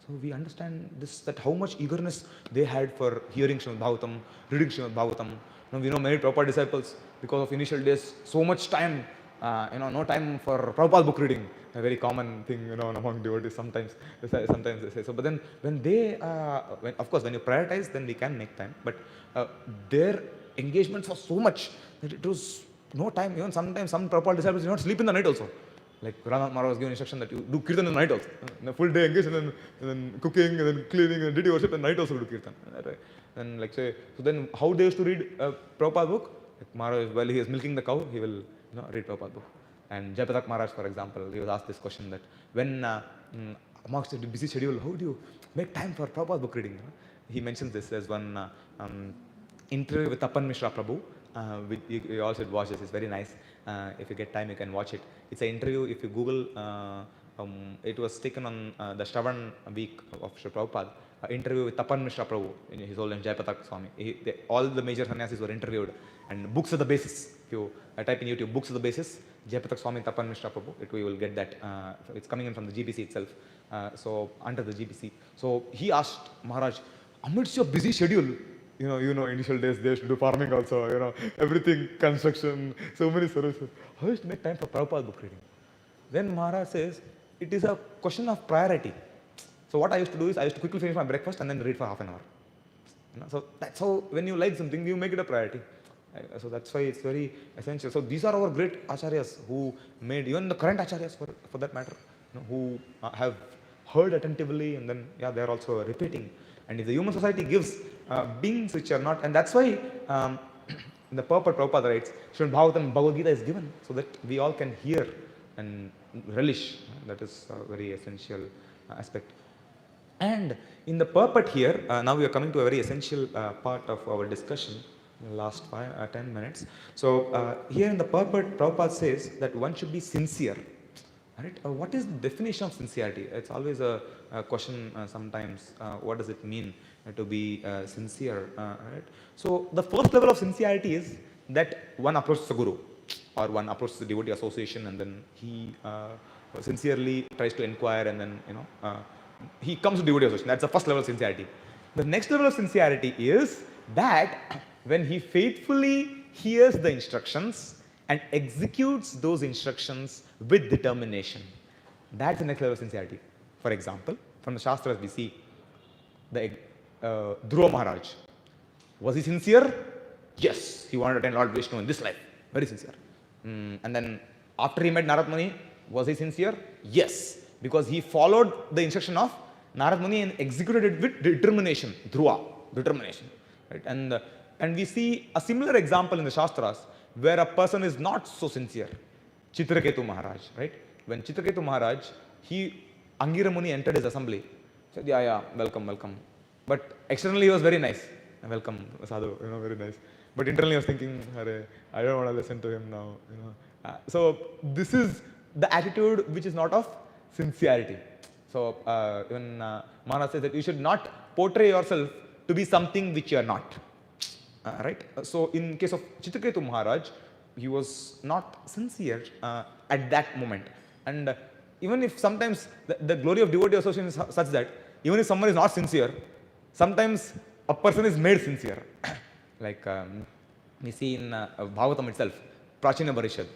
Speaker 1: So we understand this, that how much eagerness they had for hearing Srimad Bhagavatam, reading Srimad Bhagavatam. We know many Prabhupada disciples, because of initial days, so much time, no time for Prabhupada book reading. A very common thing, among devotees sometimes they say. So, but then when they, of course, when you prioritize, then we can make time. But their engagements were so much that it was no time. Even sometimes some Prabhupada disciples did not sleep in the night also. Like Ranath Maharaj was given instruction that you do kirtan in the night also. In a full day engaged, and then cooking, and then cleaning, and deity worship, and night also do kirtan. And like say, so then how they used to read Prabhupada book? Like Maharaj, while he is milking the cow, he will read Prabhupada book. And Jayapatak Maharaj, for example, he was asked this question that when amongst the busy schedule, how do you make time for Prabhupada book reading? He mentions this as one interview with Tapan Mishra Prabhu. You all should watch this, it's very nice. If you get time, you can watch it. It's an interview, if you Google It was taken on the Shravan week of Sri Prabhupada, interview with Tapan Mishra Prabhu in his old name, Jayapatak Swami. All the major sannyasis were interviewed, and books are the basis. If you type in YouTube, books are the basis, Jayapatak Swami, Tapan Mishra Prabhu, we will get that. It's coming in from the GBC itself, so under the GBC. So he asked Maharaj, amidst your busy schedule, initial days they used to do farming also, everything, construction, so many services. How is to make time for Prabhupada book reading? Then Maharaj says, it is a question of priority. So what I used to do is, I used to quickly finish my breakfast and then read for half an hour. So that's how, when you like something, you make it a priority. So that's why it's very essential. So these are our great acharyas who made, even the current acharyas for that matter, who have heard attentively, and then they are also repeating. And if the human society gives beings which are not, and that's why in the purport Prabhupada writes, Srimad Bhagavatam, Bhagavad Gita is given so that we all can hear and relish. That is a very essential aspect. And in the purport here, now we are coming to a very essential part of our discussion in the last 10 minutes. So here in the purport, Prabhupada says that one should be sincere. Right? What is the definition of sincerity? It's always a question sometimes. What does it mean to be sincere? Right? So the first level of sincerity is that one approaches the guru, or one approaches the devotee association, and then he sincerely tries to inquire, and then he comes to devotee association. That's the first level of sincerity. The next level of sincerity is that when he faithfully hears the instructions and executes those instructions with determination. That's the next level of sincerity. For example, from the Shastras we see the Dhruva Maharaj. Was he sincere? Yes. He wanted to attend Lord Vishnu in this life. Very sincere. And then after he met Narad Muni, was he sincere? Yes. Because he followed the instruction of Narad Muni and executed it with determination. Dhruva. Determination. Right? And we see a similar example in the Shastras where a person is not so sincere. Chitraketu Maharaj, right? When Chitraketu Maharaj, Angira Muni entered his assembly, said, welcome, welcome. But externally he was very nice. Welcome, Sadhu, very nice. But internally he was thinking, I don't want to listen to him now, So this is the attitude which is not of sincerity. So even Maharaj says that you should not portray yourself to be something which you are not. Right? So in case of Chitraketu Maharaj, he was not sincere at that moment. And even if sometimes the glory of devotee association is such that even if someone is not sincere, sometimes a person is made sincere. Like we see in Bhagavatam itself, Prachina Barishad.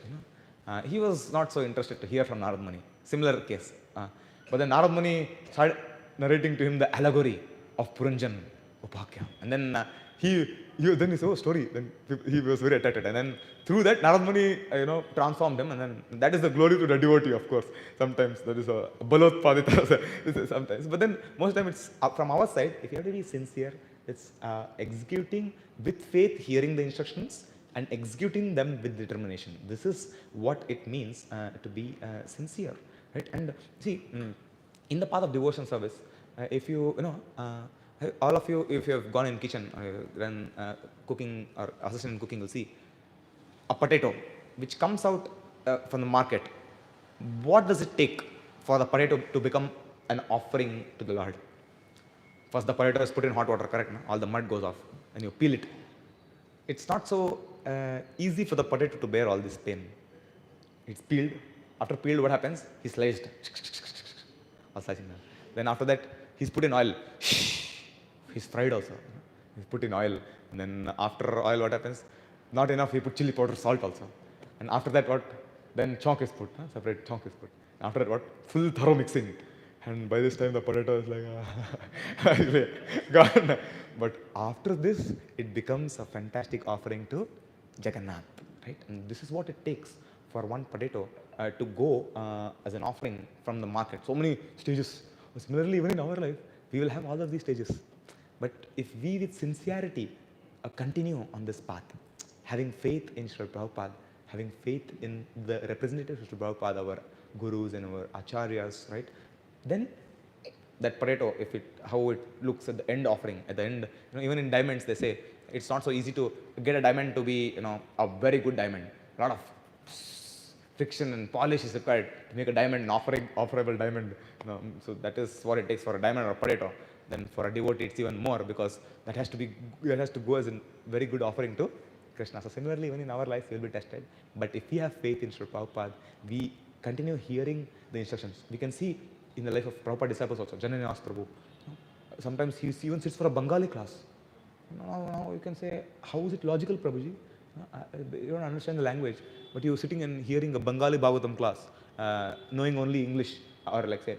Speaker 1: He was not so interested to hear from Narad Muni. Similar case. But then Narad Muni started narrating to him the allegory of Puranjan Upakya. And then then he said, story. Then he was very attracted. And then through that, Narad Muni, transformed him. And then that is the glory to the devotee, of course. Sometimes that is a balotpadita sometimes. But then most of the time it's from our side, if you have to be sincere, it's executing with faith, hearing the instructions, and executing them with determination. This is what it means to be sincere. Right? And see, in the path of devotion service, if all of you, if you have gone in kitchen or done cooking or assistant in cooking, will see a potato which comes out from the market. What does it take for the potato to become an offering to the Lord? First, the potato is put in hot water, correct? No? All the mud goes off, and you peel it. It's not so easy for the potato to bear all this pain. It's peeled. After peeled, what happens? He's sliced. Then after that, he's put in oil. He's fried also. He's put in oil. And then after oil, what happens? Not enough, he put chili powder, salt also. And after that, what? Then chonk is put. Separate chonk is put. After that, what? Full thorough mixing. And by this time, the potato is like, gone. But after this, it becomes a fantastic offering to Jagannath. Right? And this is what it takes for one potato to go as an offering from the market. So many stages. Similarly, even in our life, we will have all of these stages. But if we with sincerity continue on this path, having faith in Srila Prabhupada, having faith in the representatives of Srila Prabhupada, our gurus and our acharyas, right? Then that potato, how it looks at the end offering, at the end, even in diamonds they say, it's not so easy to get a diamond to be, a very good diamond. A lot of
Speaker 2: friction and polish is required to make a diamond, an offerable diamond. So that is what it takes for a diamond or a potato. Then for a devotee, it's even more, because that has to go as a very good offering to Krishna. So similarly, even in our life, we will be tested. But if we have faith in Srila Prabhupada, we continue hearing the instructions. We can see in the life of Prabhupada disciples also. Janani asked Prabhu. Sometimes he even sits for a Bengali class. Now you can say, how is it logical, Prabhuji? You don't understand the language, but you're sitting and hearing a Bengali Bhagavatam class, knowing only English, or like say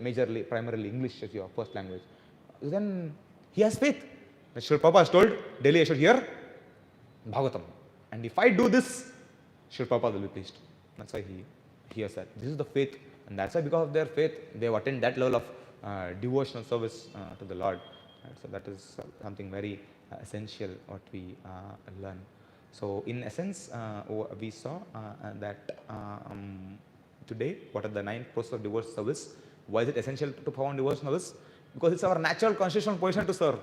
Speaker 2: primarily English as your first language. Then he has faith. Srila Prabhupada has told, daily I should hear Bhagavatam. And if I do this, Srila Prabhupada will be pleased. That's why he has said. This is the faith. And that's why, because of their faith, they have attained that level of devotional service to the Lord. Right? So that is something very essential what we learn. So in essence, we saw that today, what are the 9 processes of devotional service? Why is it essential to perform devotional service? Because it's our natural constitutional position to serve.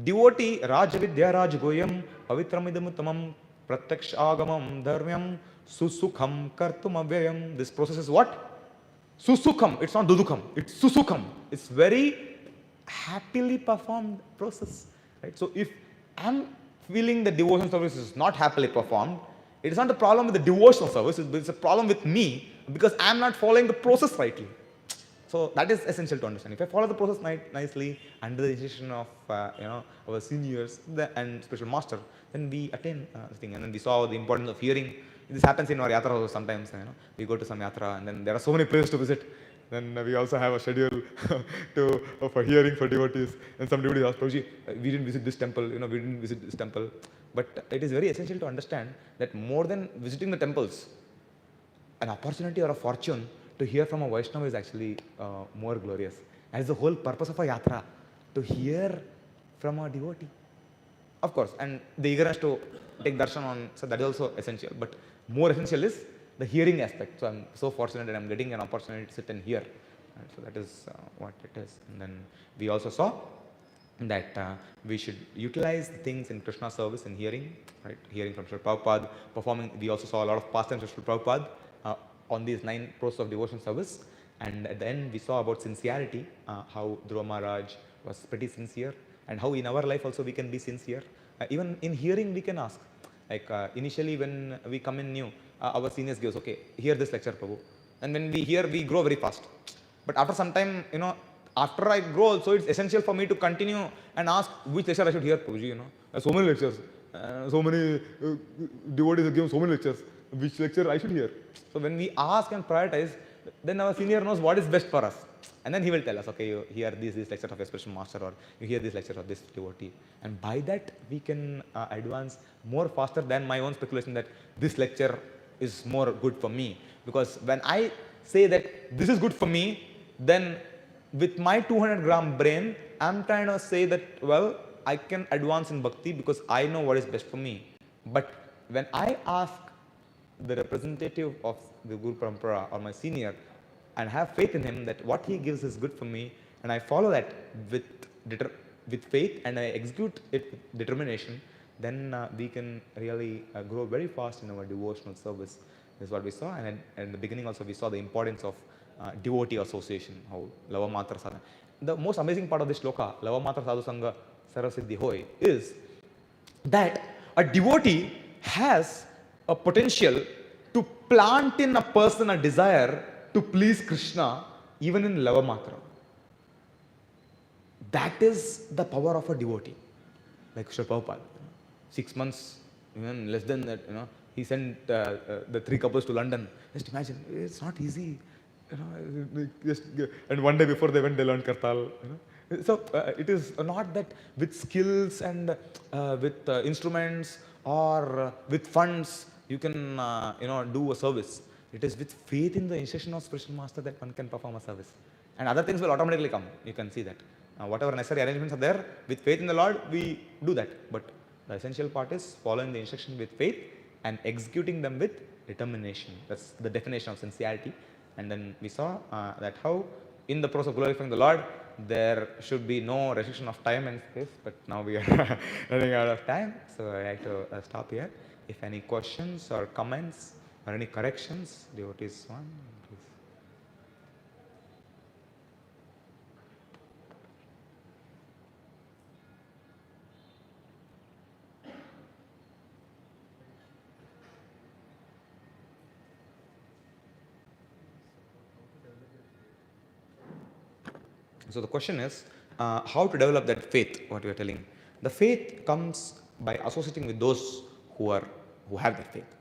Speaker 2: Devotee, Raj Vidya Raj Goyam, Pavitram Idamuttamam, Pratyaksh Agamam, Dharmyam, Susukham, Kartum Avyayam. This process is what? Susukham. It's not Dudukham. It's Susukham. It's very happily performed process. Right? So if I'm feeling the devotional service is not happily performed, it is not a problem with the devotional service, it's a problem with me, because I'm not following the process rightly. So that is essential to understand. If I follow the process nicely under the instruction of our seniors and spiritual master, then we attain this thing. And then we saw the importance of hearing. This happens in our yatra also sometimes. We go to some yatra, and then there are so many places to visit. Then we also have a schedule for hearing for devotees. And some devotees ask, Prabhuji, we didn't visit this temple, we didn't visit this temple. But it is very essential to understand that more than visiting the temples, an opportunity or a fortune to hear from a Vaishnava is actually more glorious. That is the whole purpose of a yatra, to hear from a devotee. Of course, and the eagerness to take darshan on, so that is also essential. But more essential is the hearing aspect. So I'm so fortunate that I'm getting an opportunity to sit and hear. Right? So that is what it is. And then we also saw that we should utilize things in Krishna service and hearing, right? Hearing from Srila Prabhupada, performing. We also saw a lot of pastimes of Srila Prabhupada on these 9 processes of devotion service. And at the end, we saw about sincerity, how Dhruva Maharaj was pretty sincere, and how in our life also we can be sincere. Even in hearing, we can ask. Like initially, when we come in new, our seniors give us, okay, hear this lecture, Prabhu. And when we hear, we grow very fast. But after some time, after I grow also, it's essential for me to continue and ask which lecture I should hear, Prabhuji. So many lectures, so many devotees have given so many lectures. Which lecture I should hear? So when we ask and prioritize, then our senior knows what is best for us. And then he will tell us, okay, you hear this lecture of a spiritual master, or you hear this lecture of this devotee. And by that, we can advance more faster than my own speculation that this lecture is more good for me. Because when I say that this is good for me, then with my 200-gram brain, I'm trying to say that, well, I can advance in bhakti because I know what is best for me. But when I ask the representative of the Guru Parampara or my senior and have faith in him that what he gives is good for me, and I follow that with faith and I execute it with determination, then we can really grow very fast in our devotional service. This is what we saw. And in the beginning also we saw the importance of devotee association, how Lava Matra Sadhana. The most amazing part of this shloka, Lava Matra Sadhu Sangha Sarvasiddhi Hoy, is that a devotee has a potential to plant in a person a desire to please Krishna even in Lava Matra. That is the power of a devotee. Like Srila Prabhupada, 6 months, even less than that, he sent the 3 couples to London. Just imagine, it's not easy. And one day before they went, they learned Kartal. So it is not that with skills and with instruments or with funds you can do a service. It is with faith in the instruction of spiritual master that one can perform a service. And other things will automatically come. You can see that. Whatever necessary arrangements are there, with faith in the Lord, we do that. But the essential part is following the instruction with faith and executing them with determination. That's the definition of sincerity. And then we saw that how in the process of glorifying the Lord, there should be no restriction of time and space, but now we are running out of time, so I have to stop here. If any questions or comments Are any corrections? Devotees 1. So the question is, how to develop that faith, what we are telling. The faith comes by associating with those who have that faith.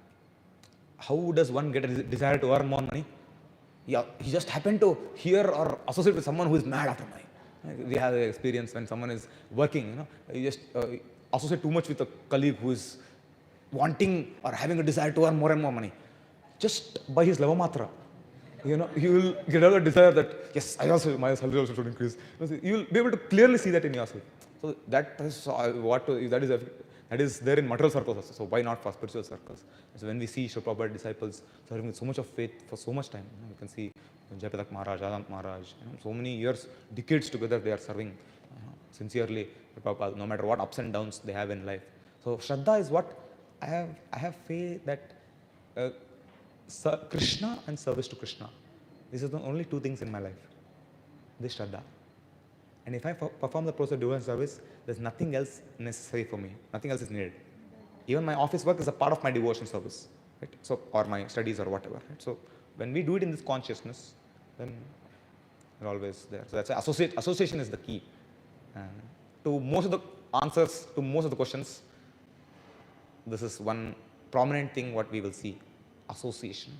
Speaker 2: How does one get a desire to earn more money? Yeah, he just happened to hear or associate with someone who is mad after money. We have the experience when someone is working, you just associate too much with a colleague who is wanting or having a desire to earn more and more money. Just by his lavamatra, you will get a desire that, yes, my salary also should increase. You will be able to clearly see that in yourself. So that is that is there in material circles also. So why not for spiritual circles? So when we see Srila Prabhupada disciples serving with so much of faith for so much time, you can see Jayapatak Maharaj, Adant Maharaj, so many years, decades together they are serving sincerely Prabhupada, no matter what ups and downs they have in life. So Shraddha is what I have faith that Krishna and service to Krishna. These are the only two things in my life. This Shraddha. And if I perform the process of devotional service, there's nothing else necessary for me. Nothing else is needed. Even my office work is a part of my devotional service, right? So, or my studies or whatever. Right? So, when we do it in this consciousness, then we're always there. So that's why association is the key. To most of the answers to most of the questions, this is one prominent thing what we will see. Association.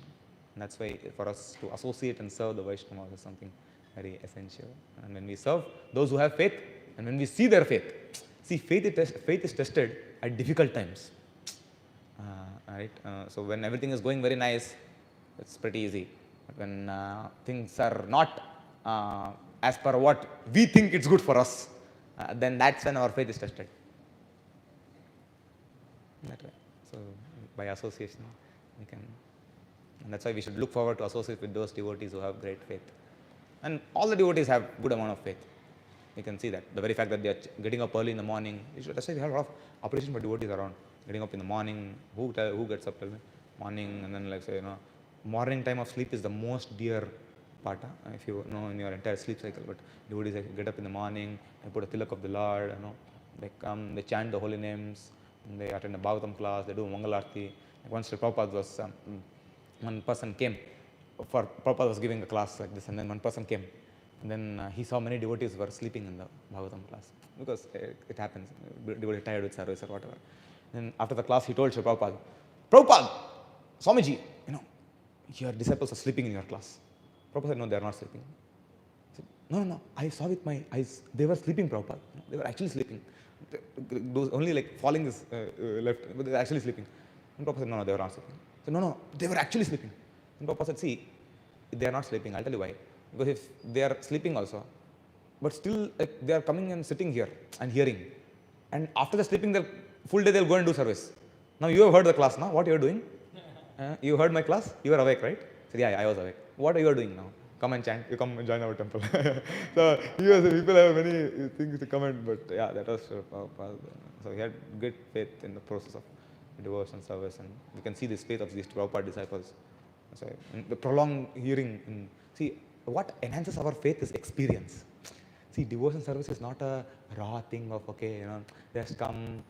Speaker 2: And that's why for us to associate and serve the Vaishnavas is something very essential. And when we serve those who have faith, and when we see their faith, faith is tested at difficult times. Right? So when everything is going very nice, it's pretty easy. But when things are not as per what we think it's good for us, then that's when our faith is tested. That way. So by association, we can. And that's why we should look forward to associate with those devotees who have great faith. And all the devotees have good amount of faith. You can see that. The very fact that they are getting up early in the morning. That's why we have a lot of appreciation for devotees around. Getting up in the morning. Who gets up early? Morning, and then like say, morning time of sleep is the most dear part. If you know in your entire sleep cycle. But devotees get up in the morning, they put a tilak of the Lord, they come, they chant the holy names, they attend a Bhagavatam class, they do Mangalarti. Once the Prabhupada was, one person came, Prabhupada was giving a class like this, and then one person came, and then he saw many devotees were sleeping in the Bhagavatam class, because it happens, devotee tired with service or whatever. Then after the class, he told Sri Prabhupada, Swamiji, your disciples are sleeping in your class. Prabhupada said, no, they are not sleeping. He said, no, I saw with my eyes, they were sleeping, Prabhupada. They were actually sleeping. Those only like falling is left, but they were actually sleeping. And Prabhupada said, no, they were not sleeping. He said, no, they were actually sleeping. And Prabhupada said, see, they are not sleeping, I'll tell you why. Because if they are sleeping also, but still they are coming and sitting here and hearing. And after the sleeping, full day they'll go and do service. Now you have heard the class now, what you are doing? You heard my class? You were awake, right? I said, yeah, I was awake. What are you doing now? Come and chant, you come and join our temple. So people have many things to comment, but yeah, that was so he had good faith in the process of devotion service, and we can see this faith of these Prabhupada disciples. So the prolonged hearing, see, what enhances our faith is experience. See, devotion service is not a raw thing of, just come,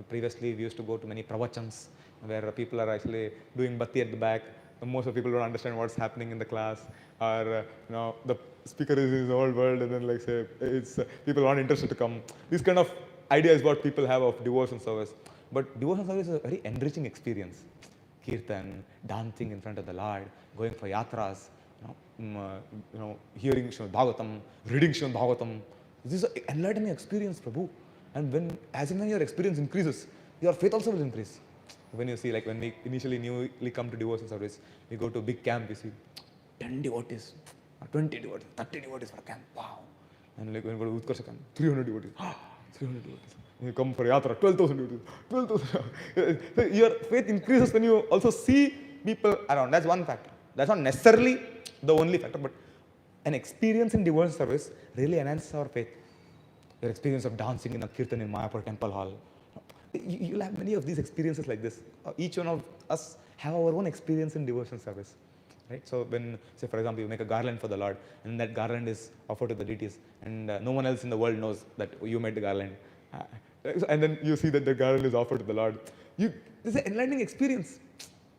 Speaker 2: previously we used to go to many pravachans where people are actually doing bhakti at the back. Most of the people don't understand what's happening in the class, or the speaker is in the whole world, and then it's people aren't interested to come. This kind of idea is what people have of devotion service. But devotion service is a very enriching experience. Kirtan, dancing in front of the Lord, going for yatras, hearing Srimad Bhagavatam, reading Srimad Bhagavatam. This is an enlightening experience, Prabhu. And when your experience increases, your faith also will increase. When you see, when we initially newly come to devotion service, we go to a big camp, we see 10 devotees, 20 devotees, 30 devotees for a camp. Wow. And when we go to Utkarsha camp, 300 devotees. 300 devotees. You come for yatra, 12,000 devotees. 12,000. So your faith increases when you also see people around. That's one factor. That's not necessarily the only factor, but an experience in devotion service really enhances our faith. Your experience of dancing in a kirtan in Mayapur temple hall, You'll have many of these experiences like this. Each one of us have our own experience in devotional service. Right? So when, say for example, you make a garland for the Lord, and that garland is offered to the deities, and no one else in the world knows that you made the garland. And then you see that the garland is offered to the Lord. This is an enlightening experience.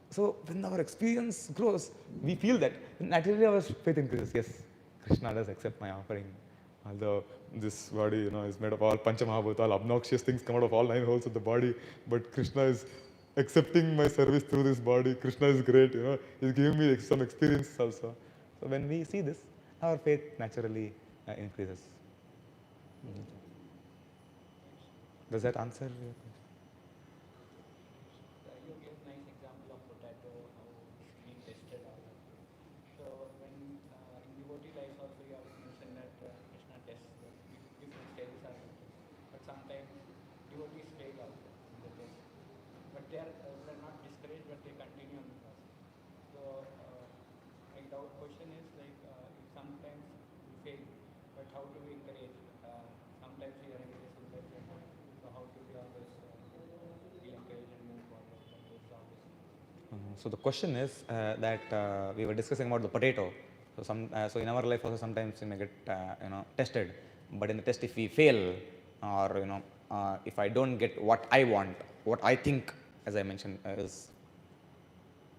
Speaker 2: So when our experience grows, we feel that naturally our faith increases. Yes, Krishna does accept my offering. Although this body, is made of all Panchamahabhuta, all obnoxious things come out of all 9 holes of the body, but Krishna is accepting my service through this body. Krishna is great, he's giving me some experience also. So when we see this, our faith naturally increases. Does that answer your question?
Speaker 3: You gave a nice example of potato, how it's being tested out. So when in devotee life also you have mentioned that Krishna tests different stages are tested. But sometimes devotees fail also in the test. But they're not discouraged, but they continue on the path. So our question is like if sometimes we fail, but how do we encourage? Sometimes we are encouraged, sometimes we are not. So how do we always be encouraged and move forward?
Speaker 2: So the question is that we were discussing about the potato. So in our life also sometimes we may get tested, but in the test if we fail, or if I don't get what I want, what I think, as I mentioned, is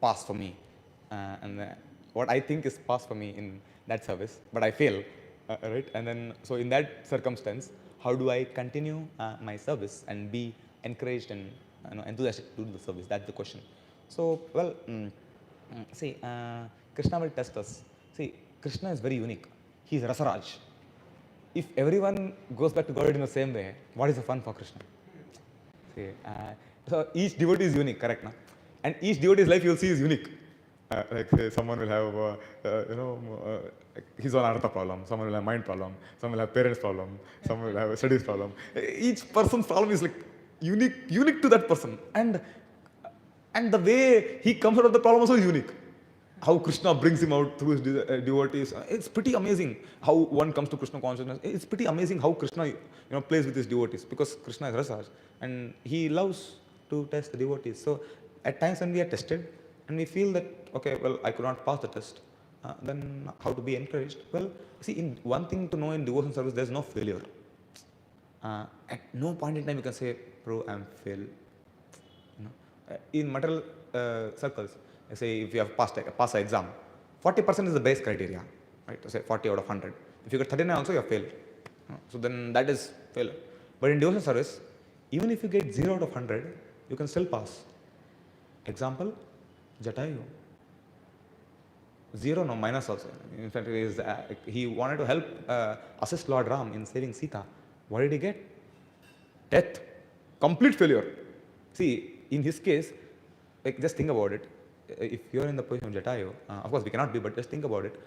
Speaker 2: pass for me, and what I think is pass for me in that service, but I fail, right? And then so in that circumstance, how do I continue my service and be encouraged and enthusiastic to do the service? That's the question. So, well, see, Krishna will test us. See, Krishna is very unique. He is Rasaraj. If everyone goes back to God in the same way, what is the fun for Krishna? See, so each devotee is unique, correct? Na? And each devotee's life you will see is unique. Like say someone will have, his own artha problem, someone will have mind problem, someone will have parents problem, someone will have a studies problem. Each person's problem is like unique to that person. And the way he comes out of the problem also is unique. How Krishna brings him out through his devotees, it's pretty amazing how one comes to Krishna consciousness. It's pretty amazing how Krishna plays with his devotees, because Krishna is Rasaj and he loves to test the devotees. So at times when we are tested and we feel that, okay, well, I could not pass the test, then how to be encouraged? Well, see, in one thing to know in devotion service, there's no failure. At no point in time you can say, Prabhu, I'm failed. In material circles, say if you have passed an exam, 40% is the base criteria, right? So say 40 out of 100. If you get 39 also, you have failed. So then that is failure. But in devotion service, even if you get 0 out of 100, you can still pass. Example, Jatayu. 0, no, minus also. In fact, he wanted to help assist Lord Ram in saving Sita. What did he get? Death. Complete failure. See, in his case, like just think about it. If you're in the position of Jatayu, of course we cannot be, but just think about it.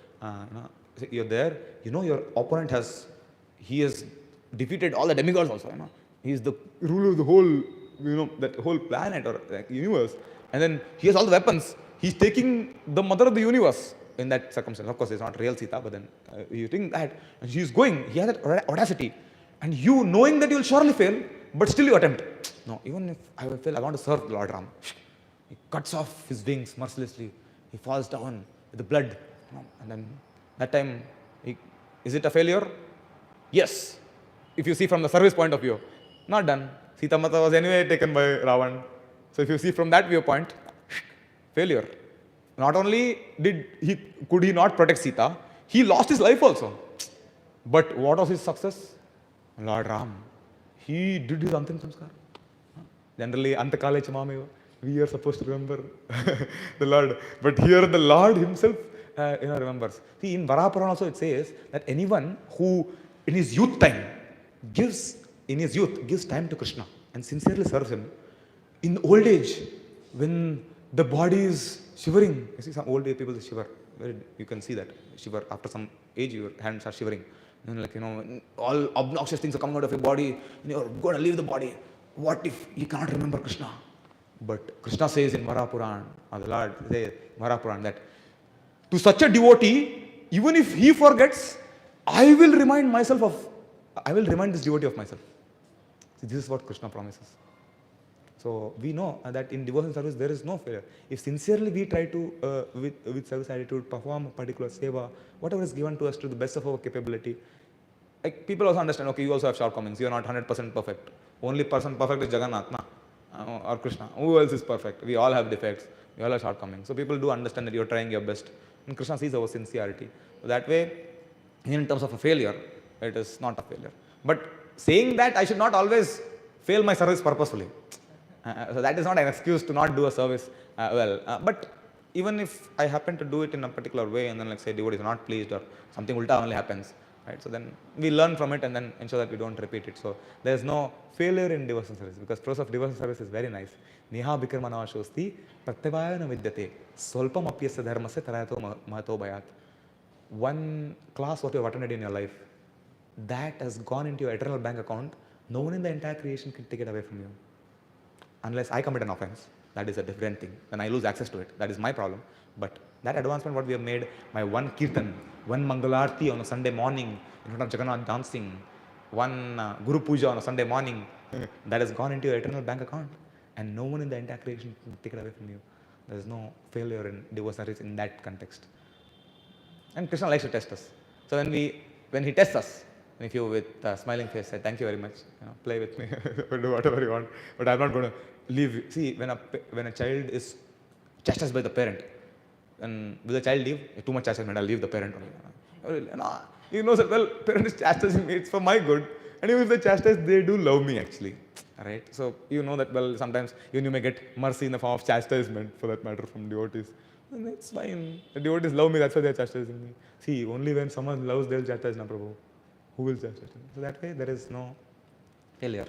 Speaker 2: You're there, your opponent has defeated all the demigods also. He is the ruler of the whole, that whole planet or universe. And then he has all the weapons. He's taking the mother of the universe in that circumstance. Of course, it's not real Sita, but then you think that, and he's going. He has that audacity, and you knowing that you will surely fail, but still you attempt. No, even if I will fail, I want to serve Lord Ram. He cuts off his wings mercilessly. He falls down with the blood. And then that time, is it a failure? Yes. If you see from the service point of view, not done. Sita Mata was anyway taken by Ravan. So if you see from that viewpoint, failure. Not only could he not protect Sita, he lost his life also. But what was his success? Lord Ram. He did his Antim Samskar. Generally, Antakale Chamameva. We are supposed to remember the Lord. But here the Lord himself remembers. See, in Varapuran also it says that anyone who in his youth time gives time to Krishna and sincerely serves him, in old age, when the body is shivering, you see some old age people shiver. You can see that shiver after some age, your hands are shivering. And all obnoxious things are coming out of your body. You're going to leave the body. What if you cannot remember Krishna? But Krishna says in Varapuran, or the Lord says in Varapuran, that to such a devotee, even if he forgets, I will remind this devotee of myself. See, this is what Krishna promises. So we know that in devotional service there is no failure. If sincerely we try to, with service attitude, perform a particular seva, whatever is given to us to the best of our capability, like people also understand, okay, you also have shortcomings, you are not 100% perfect. Only person perfect is Jagannath, na? Or Krishna. Who else is perfect? We all have defects, we all have shortcomings. So people do understand that you are trying your best. And Krishna sees our sincerity. So that way, in terms of a failure, it is not a failure. But saying that, I should not always fail my service purposefully. So that is not an excuse to not do a service well. But even if I happen to do it in a particular way, and then like say devotee is not pleased or something ulta only happens, right? So then we learn from it and then ensure that we don't repeat it. So there is no failure in devotional service, because process of devotional service is very nice. Niha bhikarmana shosti pratyavayana vidyate solpam apyasya dharmasya tarayato mahato bhayat. One class what you have attended in your life, that has gone into your eternal bank account. No one in the entire creation can take it away from you. Unless I commit an offense, that is a different thing. Then I lose access to it. That is my problem. But that advancement what we have made by one kirtan, one mangalarti on a Sunday morning in front of Jagannath dancing, one Guru Puja on a Sunday morning, that has gone into your eternal bank account. And no one in the entire creation can take it away from you. There is no failure in devotional service in that context. And Krishna likes to test us. So when he tests us, if you with a smiling face say, thank you very much, play with me, do whatever you want, but I'm not going to leave you. See, when a child is chastised by the parent, and will the child leave? Too much chastisement, I'll leave the parent only. No, he knows that, well, parent is chastising me, it's for my good. And even if they chastise, they do love me actually. Right? So you know that, well, sometimes even you may get mercy in the form of chastisement, for that matter, from devotees. And it's fine. The devotees love me, that's why they're chastising me. See, only when someone loves, they'll chastise, na Prabhu. Who will chastise? So that way, there is no failure.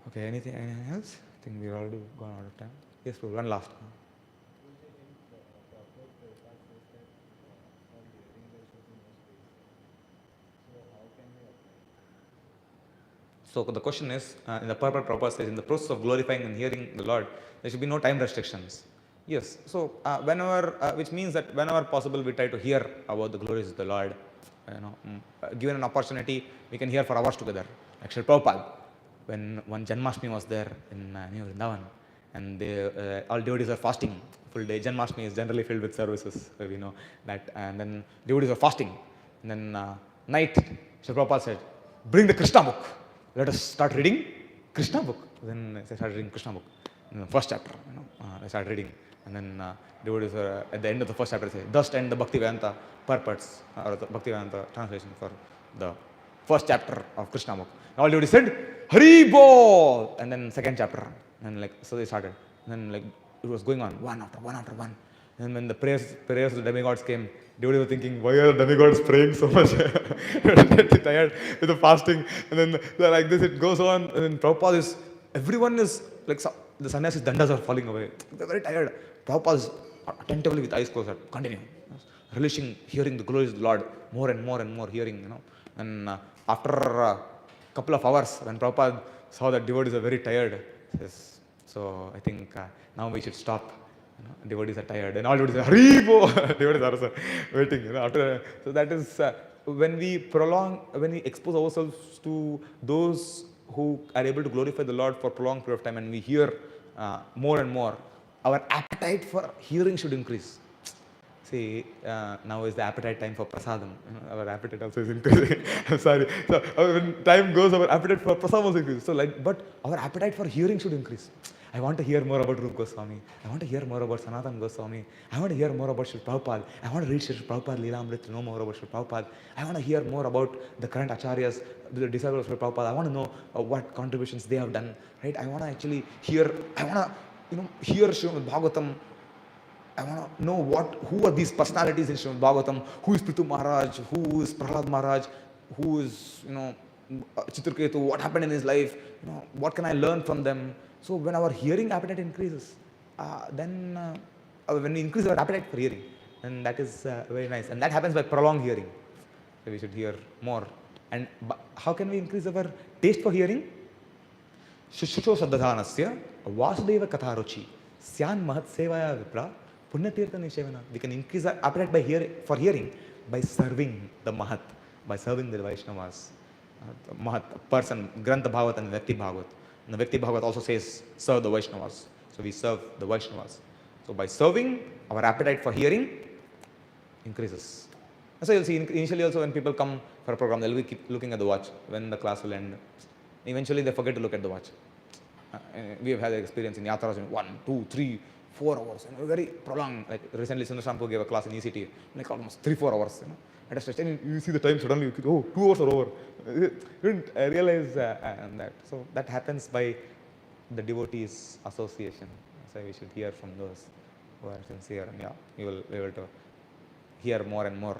Speaker 2: Okay, anything else? I think we've already gone out of time. Yes, Prabhu, one last. So the question is, in the purport says, in the process of glorifying and hearing the Lord, there should be no time restrictions. Yes, so which means that whenever possible, we try to hear about the glories of the Lord. Given an opportunity, we can hear for hours together. Like Srila Prabhupada, when one Janmashtami was there in New Vrindavan, and all devotees are fasting full day. Janmashtami is generally filled with services, we know that. And then devotees are fasting. And then night, Srila Prabhupada said, bring the Krishna book. Let us start reading Krishna book. Then they started reading Krishna book. In the first chapter, they started reading. And then devotees at the end of the first chapter say, thus end the Bhaktivedanta purports, or the Bhaktivedanta translation for the first chapter of Krishna book. And all devotees said, Hari Bol! And then second chapter. And so they started. And then it was going on, one after one after one. And when the prayers of the demigods came, devotees were thinking, why are the demigods praying so much? They're tired with the fasting. And then like this, it goes on. And then Prabhupada is, everyone is, the sannyasis dandas are falling away. They're very tired. Prabhupada is attentively with eyes closed, continue. Relishing, hearing the glories of the Lord, more and more and more hearing, And after a couple of hours, when Prabhupada saw that devotees are very tired, he says, so I think now we should stop. Devotees are tired, and all devotees are Haribo. Devotees are also waiting. So that is when we expose ourselves to those who are able to glorify the Lord for a prolonged period of time, and we hear more and more, our appetite for hearing should increase. See, now is the appetite time for prasadam. Our appetite also is increasing. I'm sorry. So when time goes, our appetite for prasadam also increases. So but our appetite for hearing should increase. I want to hear more about Rupa Goswami. I want to hear more about Sanatana Goswami. I want to hear more about Srila Prabhupada. I want to read Srila Prabhupada Leelamrit to know more about Srila Prabhupada. I want to hear more about the current acharyas, the disciples of Srila Prabhupada. I want to know what contributions they have done. Right? I want to actually hear. I want to hear Srimad Bhagavatam. I want to know who are these personalities in Srimad Bhagavatam. Who is Prithu Maharaj? Who is Prahlad Maharaj? Who is Chitraketu? What happened in his life? What can I learn from them? So when our hearing appetite increases, then when we increase our appetite for hearing, then that is very nice. And that happens by prolonged hearing. So we should hear more. And how can we increase our taste for hearing? Shushucho Saddhadanasya Vasudeva Katharuchi Syan Mahat Sevaya Vipra Punyatirtha Nishevana. We can increase our appetite for hearing by serving the Mahat, by serving the Vaishnavas. The person, Grantha Bhagavat and Vyakti Bhagavat. And the Vyakti Bhagavat also says, serve the Vaishnavas. So we serve the Vaishnavas. So by serving, our appetite for hearing increases. And so you'll see initially also when people come for a program, they'll be keep looking at the watch when the class will end. Eventually they forget to look at the watch. We have had an experience in Yatras in 1, 2, 3, 4 hours, very prolonged. Like recently Sundar Shampoo gave a class in ECT, like almost 3-4 hours. At a stretch, and you see the time suddenly, you think, oh, 2 hours are over. You didn't realize that. So that happens by the devotees' association. So we should hear from those who are sincere, and yeah, you will be able to hear more and more.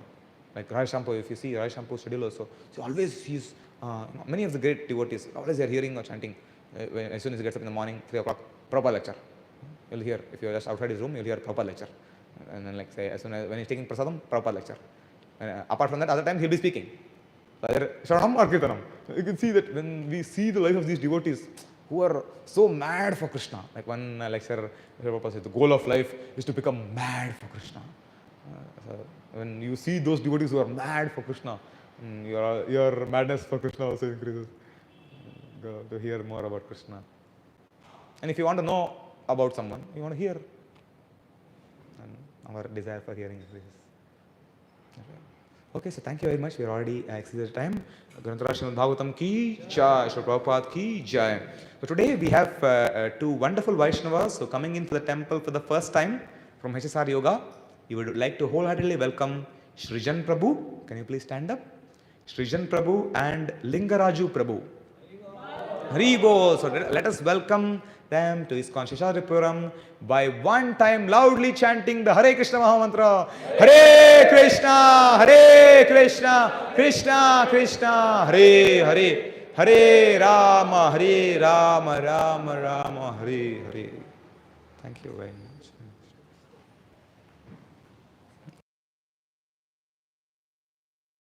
Speaker 2: Like Vrajesh Shampoo, if you see Vrajesh Shampoo's schedule also, so always he's, many of the great devotees, always they're hearing or chanting. As soon as he gets up in the morning, 3 o'clock, Prabhupada lecture. You'll hear, if you're just outside his room, you'll hear Prabhupada lecture. And then like say, as soon as when he's taking prasadam, Prabhupada lecture. And apart from that, other times he'll be speaking. Shravanam or Kirtanam. You can see that when we see the life of these devotees who are so mad for Krishna, like one lecturer, Prabhupada said, the goal of life is to become mad for Krishna. So when you see those devotees who are mad for Krishna, your madness for Krishna also increases. Go to hear more about Krishna. And if you want to know about someone, you want to hear. And our desire for hearing increases. Okay, so thank you very much. We are already exceeded the time. Srimad Bhagavatam ki jai, Srila Prabhupada ki jai. So today we have 2 wonderful Vaishnavas who are coming into the temple for the first time from HSR Yoga. You would like to wholeheartedly welcome Srijan Prabhu. Can you please stand up? Srijan Prabhu and Lingaraju Prabhu. Haribol. So let us welcome them to ISKCON Sheshadripuram by one time loudly chanting the Hare Krishna Mahamantra. Hare Krishna, Hare Krishna, Krishna Krishna, Hare Hare, Hare Rama, Hare Rama, Rama Rama, Hare Hare. Thank you very much.